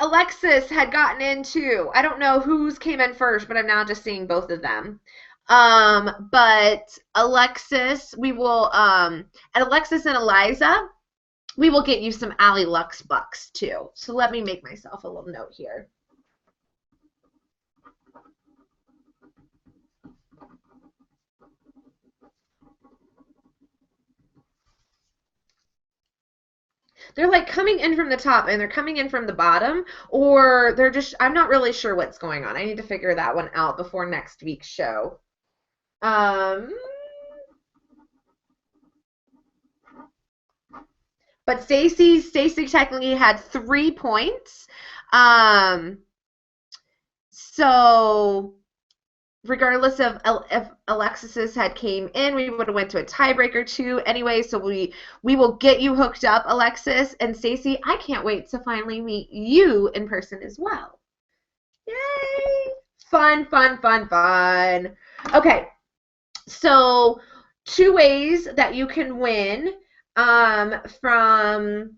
Alexis had gotten in too. I don't know whose came in first, but I'm now just seeing both of them. But Alexis, we will, and Alexis and Eliza, we will get you some Ali Lux bucks too. So let me make myself a little note here. They're like coming in from the top and they're coming in from the bottom, or they're just, I'm not really sure what's going on. I need to figure that one out before next week's show. But Stacy technically had 3 points. So regardless of if Alexis's had came in, we would have went to a tiebreaker too anyway. So we will get you hooked up, Alexis and Stacy. I can't wait to finally meet you in person as well. Yay! Fun, fun, fun, fun. Okay, so 2 ways that you can win from,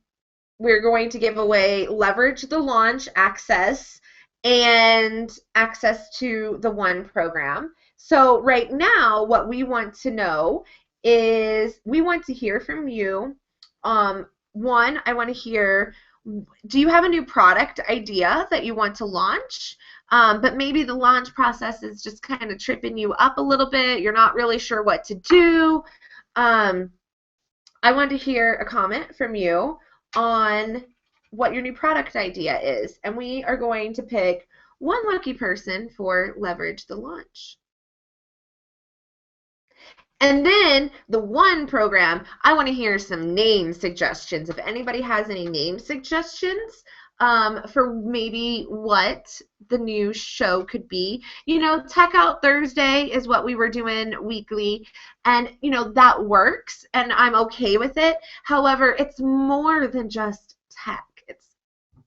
we're going to give away Leverage the Launch access and access to the One program. So right now, what we want to know is, we want to hear from you. One, I want to hear, do you have a new product idea that you want to launch? But maybe the launch process is just kind of tripping you up a little bit. You're not really sure what to do. I want to hear a comment from you on what your new product idea is. And we are going to pick one lucky person for Leverage the Launch. And then the One program, I want to hear some name suggestions. If anybody has any name suggestions for maybe what the new show could be. You know, Tech Out Thursday is what we were doing weekly, and you know, that works and I'm okay with it. However, it's more than just tech. It's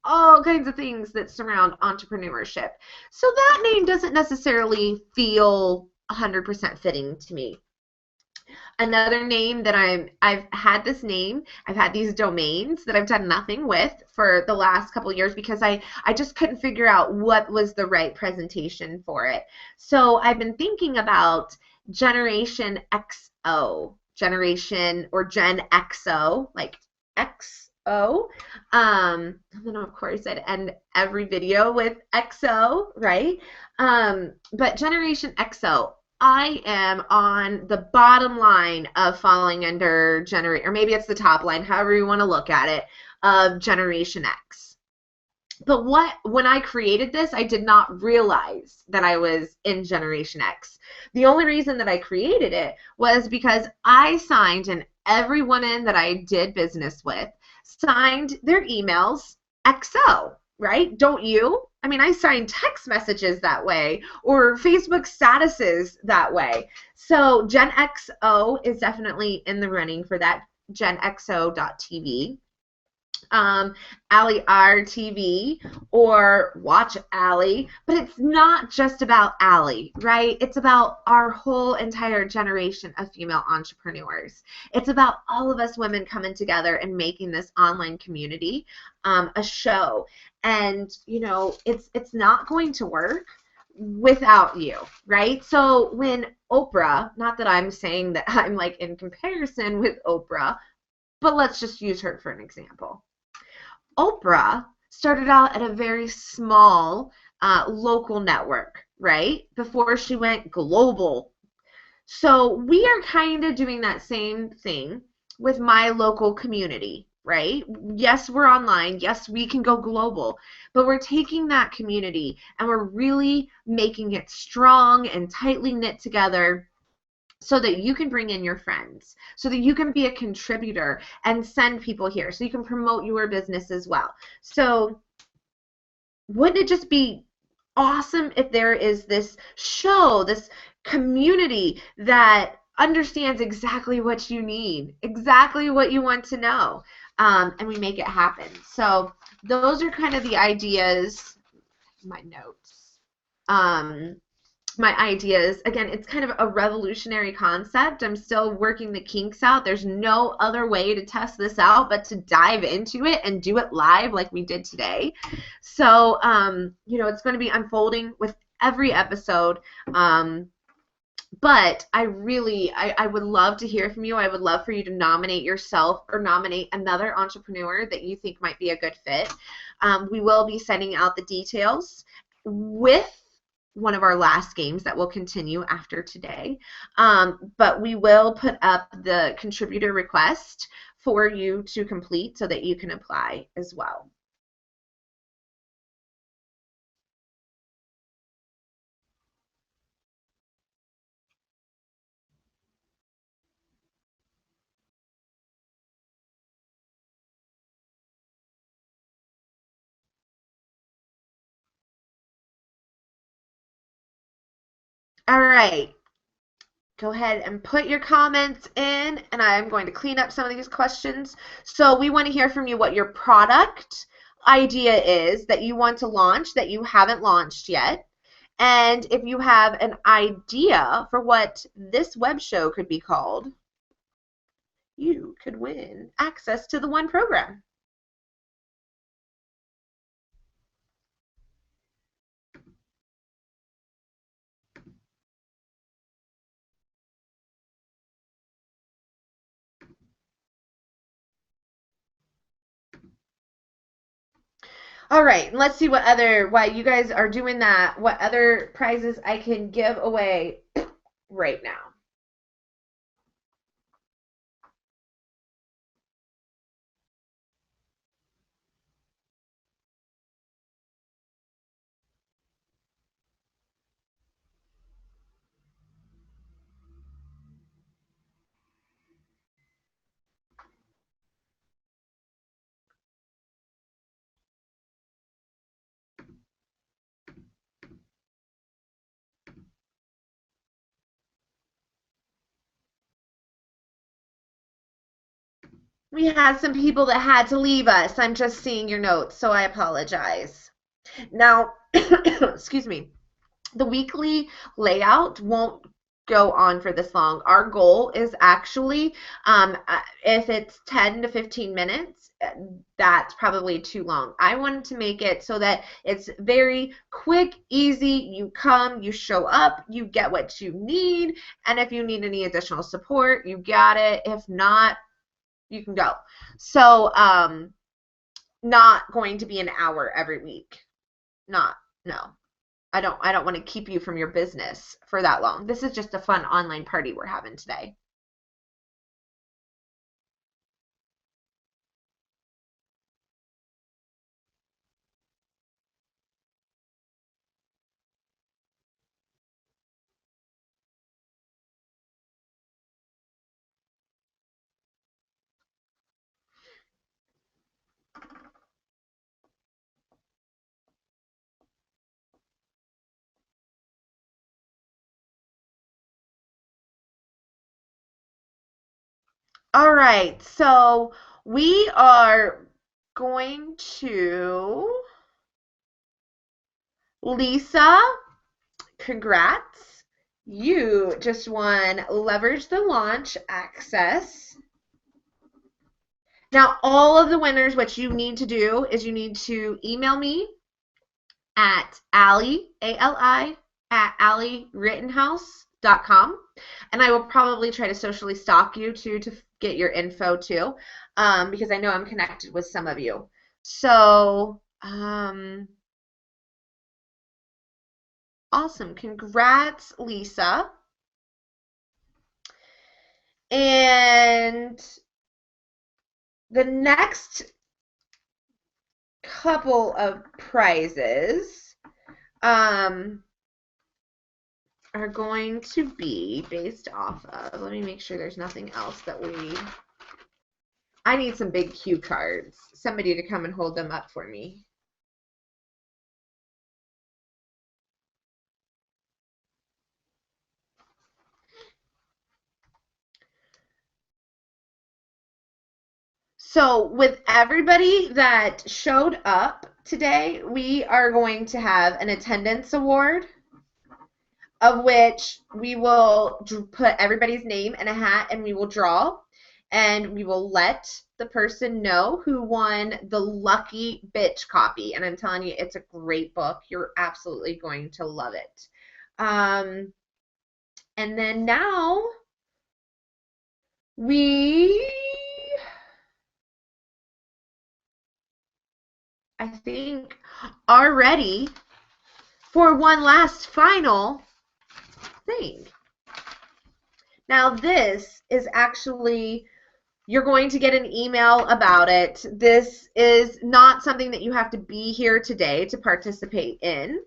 all kinds of things that surround entrepreneurship. So that name doesn't necessarily feel 100% fitting to me. Another name that I've had this name, I've had these domains that I've done nothing with for the last couple of years because I just couldn't figure out what was the right presentation for it. So I've been thinking about Generation XO, Generation or Gen XO, like XO. And then of course I'd end every video with XO, right? But Generation XO, I am on the bottom line of falling under generate, or maybe it's the top line, however you want to look at it, of Generation X. But when I created this, I did not realize that I was in Generation X. The only reason that I created it was because I signed, and every woman that I did business with signed their emails XO, right? Don't you? I mean, I sign text messages that way or Facebook statuses that way. So Gen XO is definitely in the running for that, genxo.tv. Ali RTV or Watch Ali, but it's not just about Ali, right? It's about our whole entire generation of female entrepreneurs. It's about all of us women coming together and making this online community a show. And you know, it's not going to work without you, right? So when Oprah, not that I'm saying that I'm like in comparison with Oprah, but let's just use her for an example. Oprah started out at a very small local network, right? Before she went global. So we are kind of doing that same thing with my local community, right? Yes, we're online. Yes, we can go global, but we're taking that community and we're really making it strong and tightly knit together so that you can bring in your friends, so that you can be a contributor and send people here, so you can promote your business as well. So wouldn't it just be awesome if there is this show, this community that understands exactly what you need, exactly what you want to know, and we make it happen. So those are kind of the ideas, my notes. My ideas. Again, it's kind of a revolutionary concept. I'm still working the kinks out. There's no other way to test this out but to dive into it and do it live like we did today. So, you know, it's going to be unfolding with every episode. But I would love to hear from you. I would love for you to nominate yourself or nominate another entrepreneur that you think might be a good fit. We will be sending out the details with one of our last games that will continue after today. But we will put up the contributor request for you to complete so that you can apply as well. All right. Go ahead and put your comments in, and I'm going to clean up some of these questions. So we want to hear from you what your product idea is that you want to launch that you haven't launched yet. And if you have an idea for what this web show could be called, you could win access to the one program. All right, let's see what other, while you guys are doing that, what other prizes I can give away right now. We had some people that had to leave us. I'm just seeing your notes, so I apologize. Now, excuse me, the weekly layout won't go on for this long. Our goal is actually, if it's 10 to 15 minutes, that's probably too long. I wanted to make it so that it's very quick, easy. You come, you show up, you get what you need, and if you need any additional support, you got it. If not, you can go. So, not going to be an hour every week. Not, no. I don't want to keep you from your business for that long. This is just a fun online party we're having today. All right, so we are going to Lisa, congrats. You just won Leverage the Launch Access. Now, all of the winners, what you need to do is you need to email me at Ali, A-L-I, at alirittenhouse.com. And I will probably try to socially stalk you too to get your info too, because I know I'm connected with some of you. So, awesome. Congrats, Lisa. And the next couple of prizes are going to be based off of, let me make sure there's nothing else that I need some big cue cards. Somebody to come and hold them up for me. So with everybody that showed up today, we are going to have an attendance award, of which we will put everybody's name in a hat and we will draw, and we will let the person know who won the Lucky Bitch copy. And I'm telling you, it's a great book. You're absolutely going to love it. And then now I think, are ready for one last final thing. Now this is actually, you're going to get an email about it. This is not something that you have to be here today to participate in.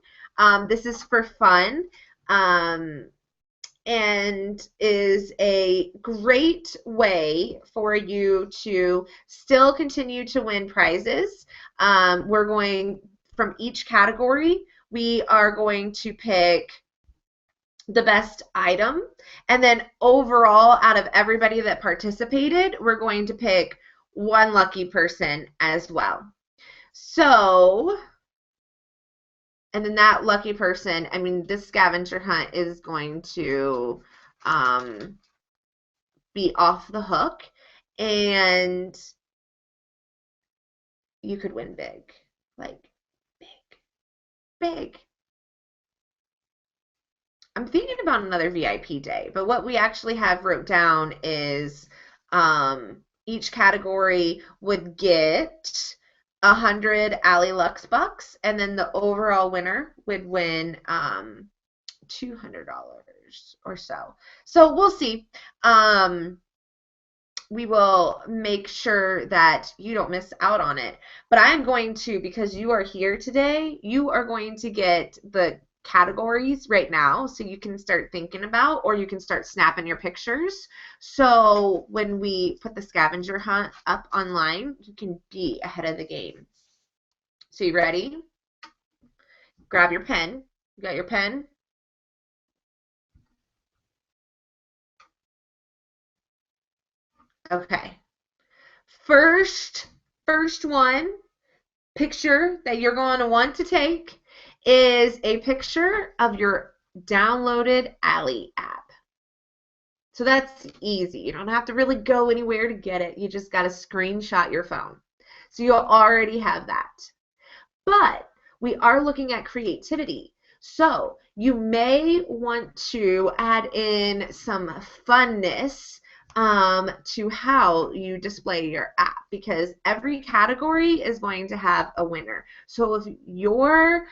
This is for fun, and is a great way for you to still continue to win prizes. We're going, from each category, we are going to pick the best item, and then overall, out of everybody that participated, we're going to pick one lucky person as well. So, and then that lucky person, I mean, this scavenger hunt is going to be off the hook, and you could win big, like big. I'm thinking about another VIP day, but what we actually have wrote down is each category would get 100 Ali Lux bucks, and then the overall winner would win $200 or so. So we'll see. We will make sure that you don't miss out on it. But I'm going to, because you are here today, you are going to get the categories right now, so you can start thinking about, or you can start snapping your pictures. So when we put the scavenger hunt up online, you can be ahead of the game. So you ready? Grab your pen. You got your pen? Okay. First one, picture that you're going to want to take is a picture of your downloaded Ali app. So that's easy. You don't have to really go anywhere to get it. You just got to screenshot your phone. So you'll already have that. But we are looking at creativity. So you may want to add in some funness to how you display your app, because every category is going to have a winner. So if your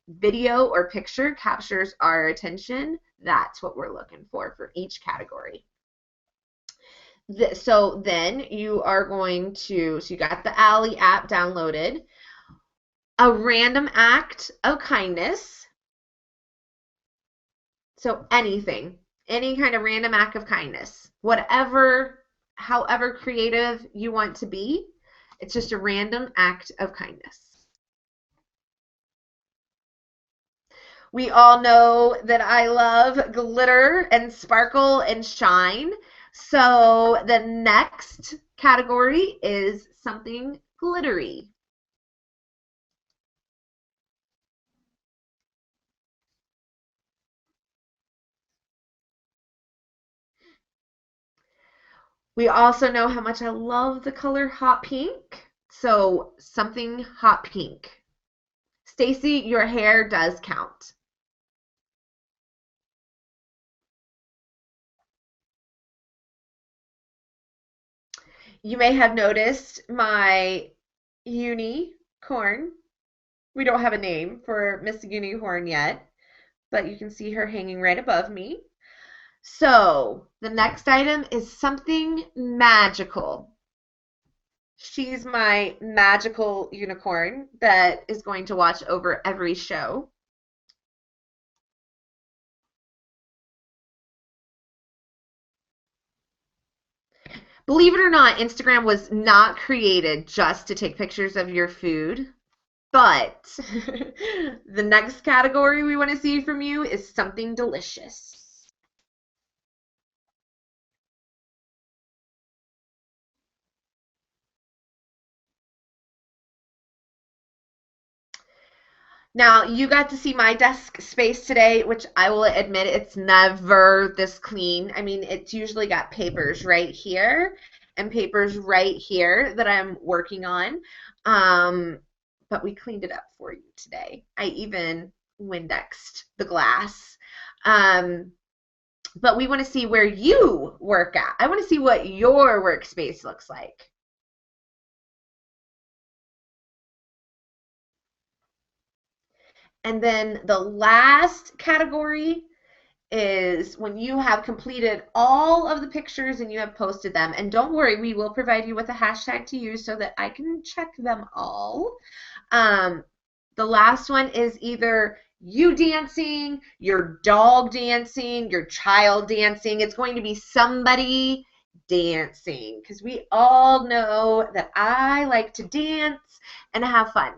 video or picture captures our attention, that's what we're looking for each category. So then you are going to, so you got the Ali app downloaded, a random act of kindness. So anything, any kind of random act of kindness, whatever, however creative you want to be, it's just a random act of kindness. We all know that I love glitter and sparkle and shine. So the next category is something glittery. We also know how much I love the color hot pink. So something hot pink. Stacy, your hair does count. You may have noticed my unicorn. We don't have a name for Miss Unicorn yet, but you can see her hanging right above me. So the next item is something magical. She's my magical unicorn that is going to watch over every show. Believe it or not, Instagram was not created just to take pictures of your food, but the next category we want to see from you is something delicious. Now, you got to see my desk space today, which I will admit it's never this clean. I mean, it's usually got papers right here and papers right here that I'm working on. But we cleaned it up for you today. I even Windexed the glass. But we want to see where you work at. I want to see what your workspace looks like. And then the last category is when you have completed all of the pictures and you have posted them. And don't worry, we will provide you with a hashtag to use so that I can check them all. The last one is either you dancing, your dog dancing, your child dancing. It's going to be somebody dancing, because we all know that I like to dance and have fun.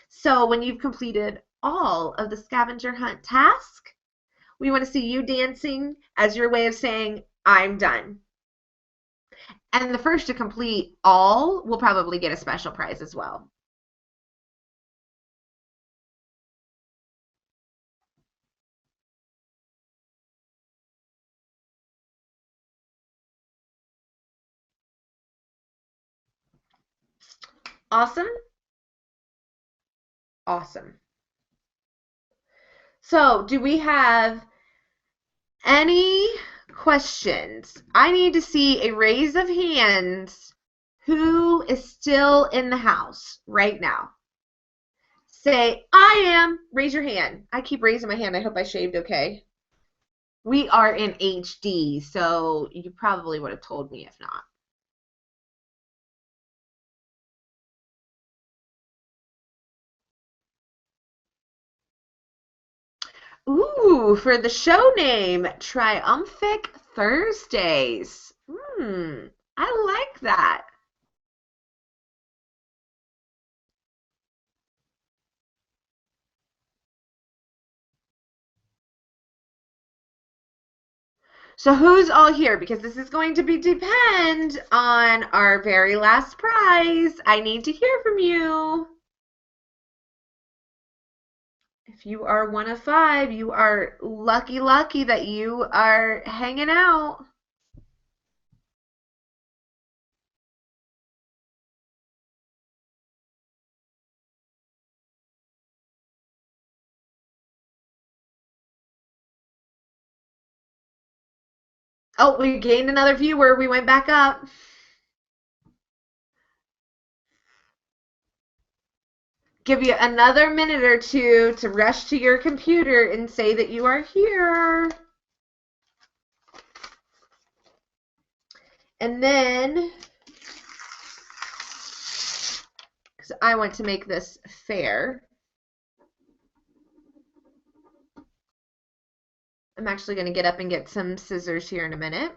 So when you've completed all of the scavenger hunt task, we want to see you dancing as your way of saying, I'm done. And the first to complete all will probably get a special prize as well. Awesome? Awesome. So, do we have any questions? I need to see a raise of hands. Who is still in the house right now? Say, I am. Raise your hand. I keep raising my hand. I hope I shaved okay. We are in HD, so you probably would have told me if not. Ooh, for the show name, Triumphant Thursdays. I like that. So who's all here? Because this is going to be depend on our very last prize. I need to hear from you. If you are one of 5, you are lucky, lucky that you are hanging out. Oh, we gained another viewer. We went back up. Give you another minute or two to rush to your computer and say that you are here. And then, because I want to make this fair, I'm actually going to get up and get some scissors here in a minute.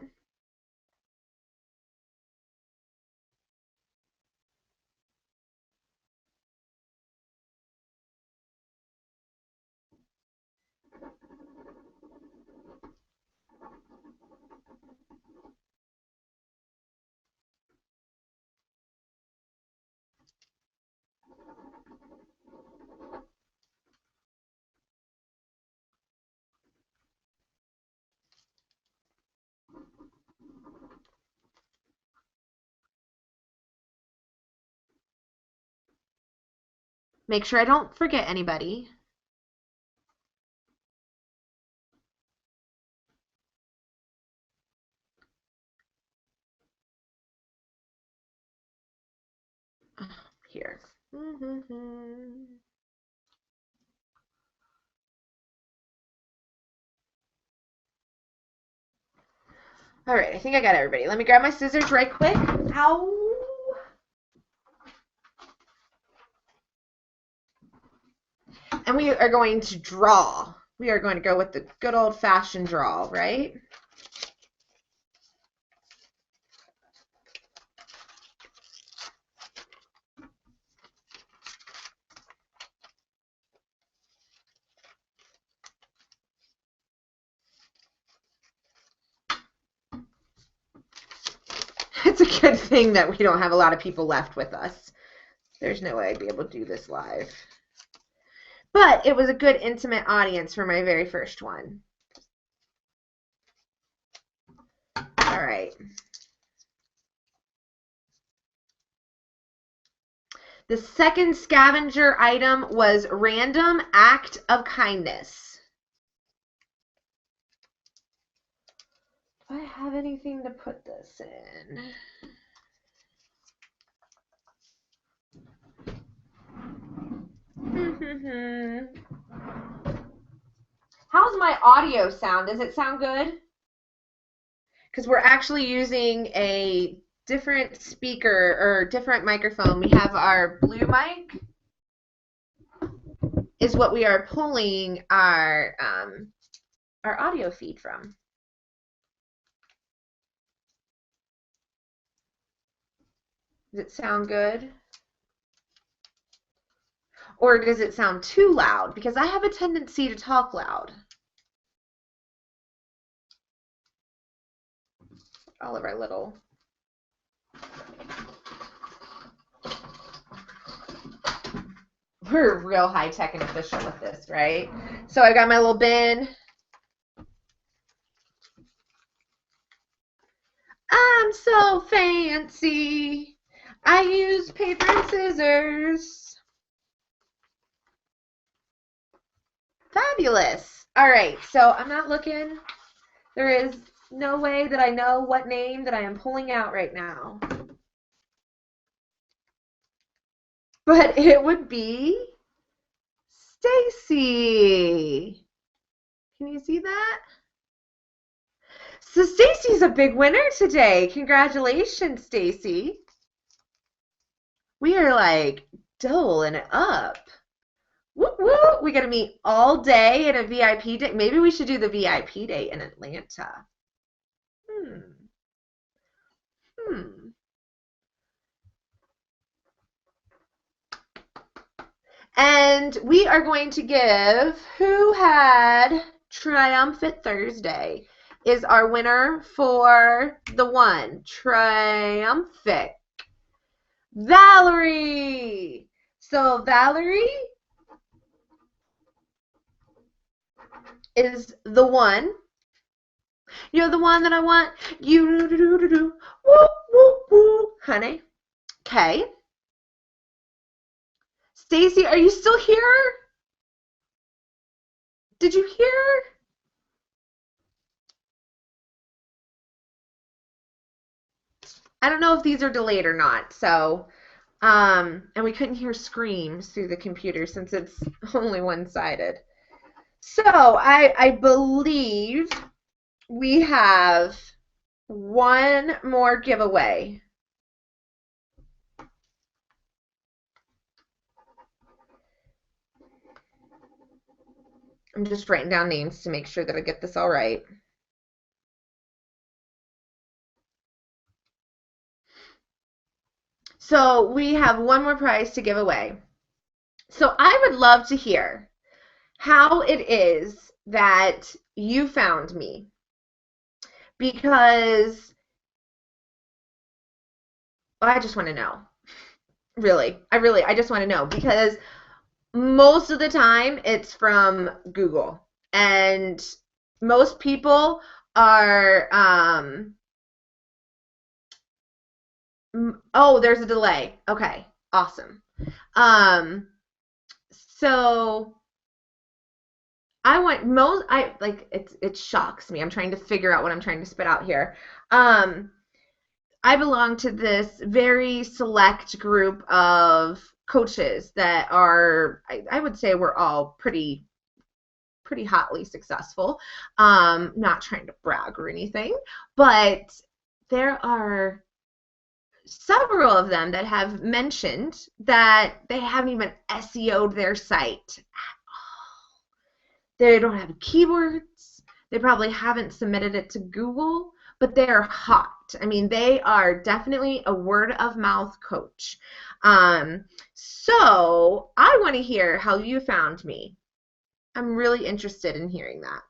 Make sure I don't forget anybody. Here. All right, I think I got everybody. Let me grab my scissors right quick. Ow. And we are going to draw. We are going to go with the good old-fashioned draw, right? It's a good thing that we don't have a lot of people left with us. There's no way I'd be able to do this live. But it was a good intimate audience for my very first one. All right. The second scavenger item was random act of kindness. Do I have anything to put this in? How's my audio sound? Does it sound good? Because we're actually using a different speaker or different microphone. We have our blue mic is what we are pulling our audio feed from. Does it sound good? Or does it sound too loud? Because I have a tendency to talk loud. All of our little we're real high tech and official with this, right? So I got my little bin. I'm so fancy. I use paper and scissors. Fabulous. All right, so I'm not looking. There is no way that I know what name that I am pulling out right now. But it would be Stacy. Can you see that? So Stacy's a big winner today. Congratulations, Stacy. We are like doling it up. Woo woo. We got to meet all day at a VIP day. Maybe we should do the VIP day in Atlanta. And we are going to give who had Triumphant Thursday is our winner for the one. Triumphant. Valerie. So Valerie, is the one. You're the one that I want. You do do do do. Woo woo woo, honey. Okay. Stacy, are you still here? Did you hear? I don't know if these are delayed or not. So, and we couldn't hear screams through the computer since it's only one-sided. So I believe we have one more giveaway. I'm just writing down names to make sure that I get this all right. So we have one more prize to give away. So I would love to hear how it is that you found me, because I just want to know. Really, I just want to know, because most of the time it's from Google, and most people are oh, there's a delay. Okay, awesome. So I want most I like it shocks me. I'm trying to figure out what I'm trying to spit out here. I belong to this very select group of coaches that are, I would say we're all pretty hotly successful. Not trying to brag or anything, but there are several of them that have mentioned that they haven't even SEO'd their site at all. They don't have keywords. They probably haven't submitted it to Google, but they're hot. I mean, they are definitely a word of mouth coach. So I want to hear how you found me. I'm really interested in hearing that.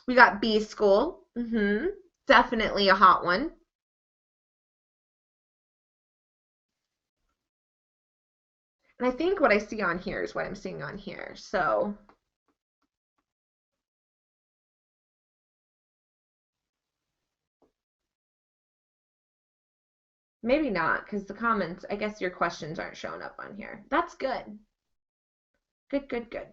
We got B School. Definitely a hot one. And I think what I see on here is what I'm seeing on here. So maybe not, because the comments, I guess your questions aren't showing up on here. That's good. Good, good, good.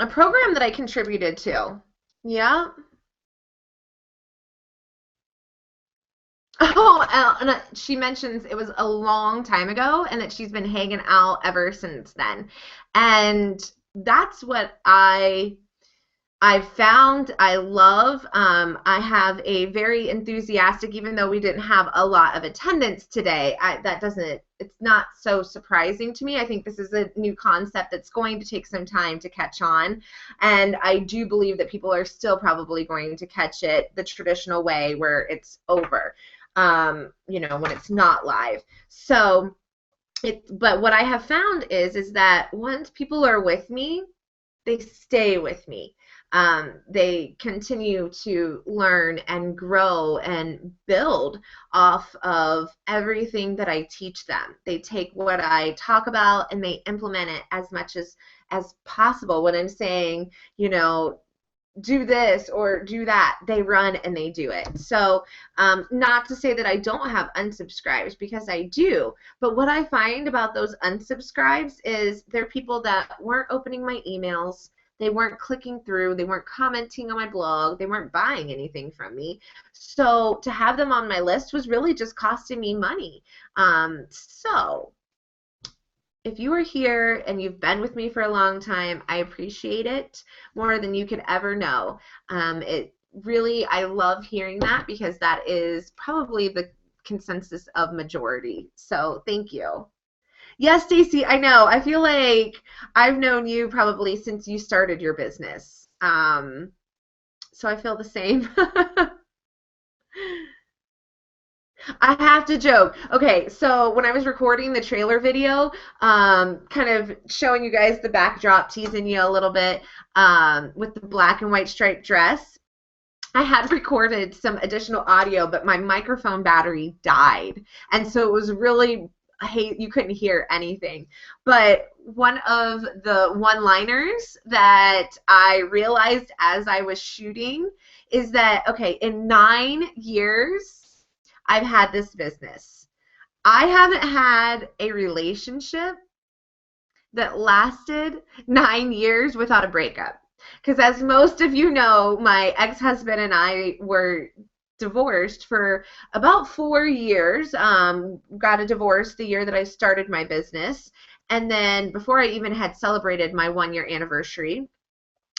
A program that I contributed to. Yeah. Oh, and she mentions it was a long time ago and that she's been hanging out ever since then. And that's what I found I love. I have a very enthusiastic, even though we didn't have a lot of attendance today, that doesn't, it's not so surprising to me. I think this is a new concept that's going to take some time to catch on. And I do believe that people are still probably going to catch it the traditional way where it's over, when it's not live. So, but what I have found is that once people are with me, they stay with me. They continue to learn and grow and build off of everything that I teach them. They take what I talk about and they implement it as much as possible. When I'm saying, do this or do that, they run and they do it. So not to say that I don't have unsubscribes, because I do, but what I find about those unsubscribes is they're people that weren't opening my emails, they weren't clicking through, they weren't commenting on my blog, they weren't buying anything from me. So to have them on my list was really just costing me money. So if you are here and you've been with me for a long time, I appreciate it more than you could ever know. It really, I love hearing that, because that is probably the consensus of majority. So thank you. Yes, Stacy, I know. I feel like I've known you probably since you started your business. So I feel the same. I have to joke. Okay, so when I was recording the trailer video, kind of showing you guys the backdrop, teasing you a little bit, with the black and white striped dress, I had recorded some additional audio, but my microphone battery died. And so it was really, hey, you couldn't hear anything. But one of the one-liners that I realized as I was shooting is that, okay, in 9 years, I've had this business. I haven't had a relationship that lasted 9 years without a breakup. Because as most of you know, my ex-husband and I were divorced for about 4 years. Got a divorce the year that I started my business. And then before I even had celebrated my 1 year anniversary,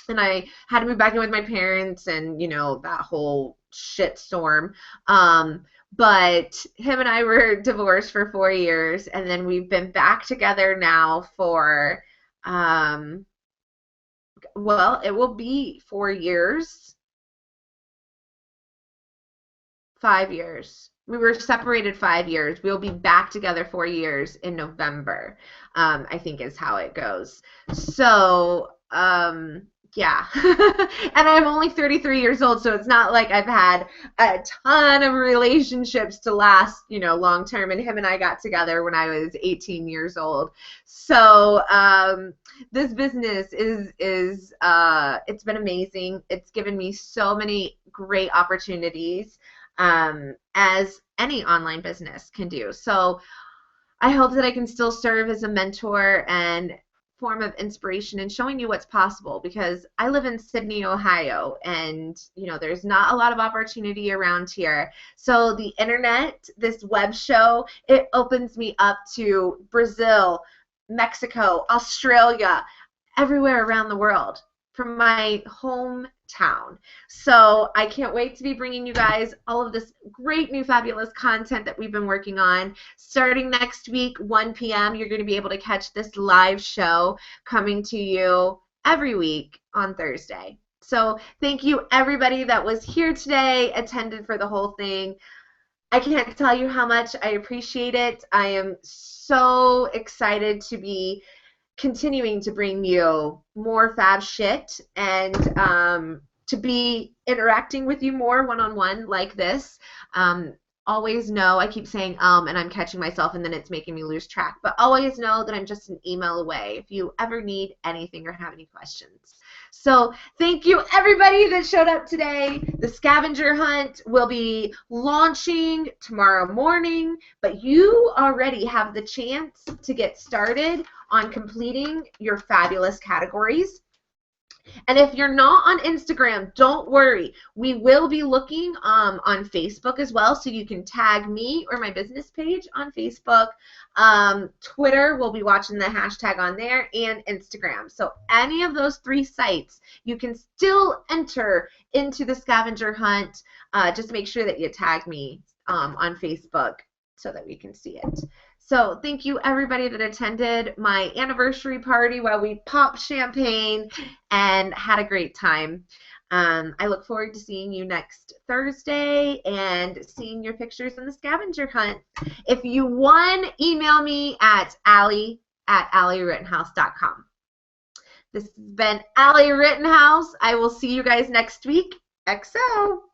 and I had to move back in with my parents and, that whole shit storm. But him and I were divorced for 4 years, and then we've been back together now for, well, it will be 4 years, 5 years. We were separated 5 years. We'll be back together 4 years in November, I think is how it goes. So, yeah. And I'm only 33 years old, so it's not like I've had a ton of relationships to last, long term. And him and I got together when I was 18 years old. So, this business is it's been amazing. It's given me so many great opportunities, as any online business can do. So I hope that I can still serve as a mentor and form of inspiration and showing you what's possible, because I live in Sydney, Ohio, and there's not a lot of opportunity around here. So the internet, this web show, it opens me up to Brazil, Mexico, Australia, everywhere around the world from my hometown. So I can't wait to be bringing you guys all of this great new fabulous content that we've been working on. Starting next week, 1 p.m., you're going to be able to catch this live show coming to you every week on Thursday. So thank you everybody that was here today, attended for the whole thing. I can't tell you how much I appreciate it. I am so excited to be continuing to bring you more fab shit, and to be interacting with you more one-on-one like this. Always know, I keep saying and I'm catching myself and then it's making me lose track, but always know that I'm just an email away if you ever need anything or have any questions. So thank you everybody that showed up today. The scavenger hunt will be launching tomorrow morning, but you already have the chance to get started on completing your fabulous categories. And if you're not on Instagram, don't worry. We will be looking on Facebook as well, so you can tag me or my business page on Facebook. Twitter, we'll be watching the hashtag on there, and Instagram. So any of those 3 sites, you can still enter into the scavenger hunt. Just make sure that you tag me on Facebook so that we can see it. So thank you everybody that attended my anniversary party while we popped champagne and had a great time. I look forward to seeing you next Thursday and seeing your pictures in the scavenger hunt. If you won, email me at Ali@AliRittenhouse.com. This has been Ali Rittenhouse. I will see you guys next week. XO.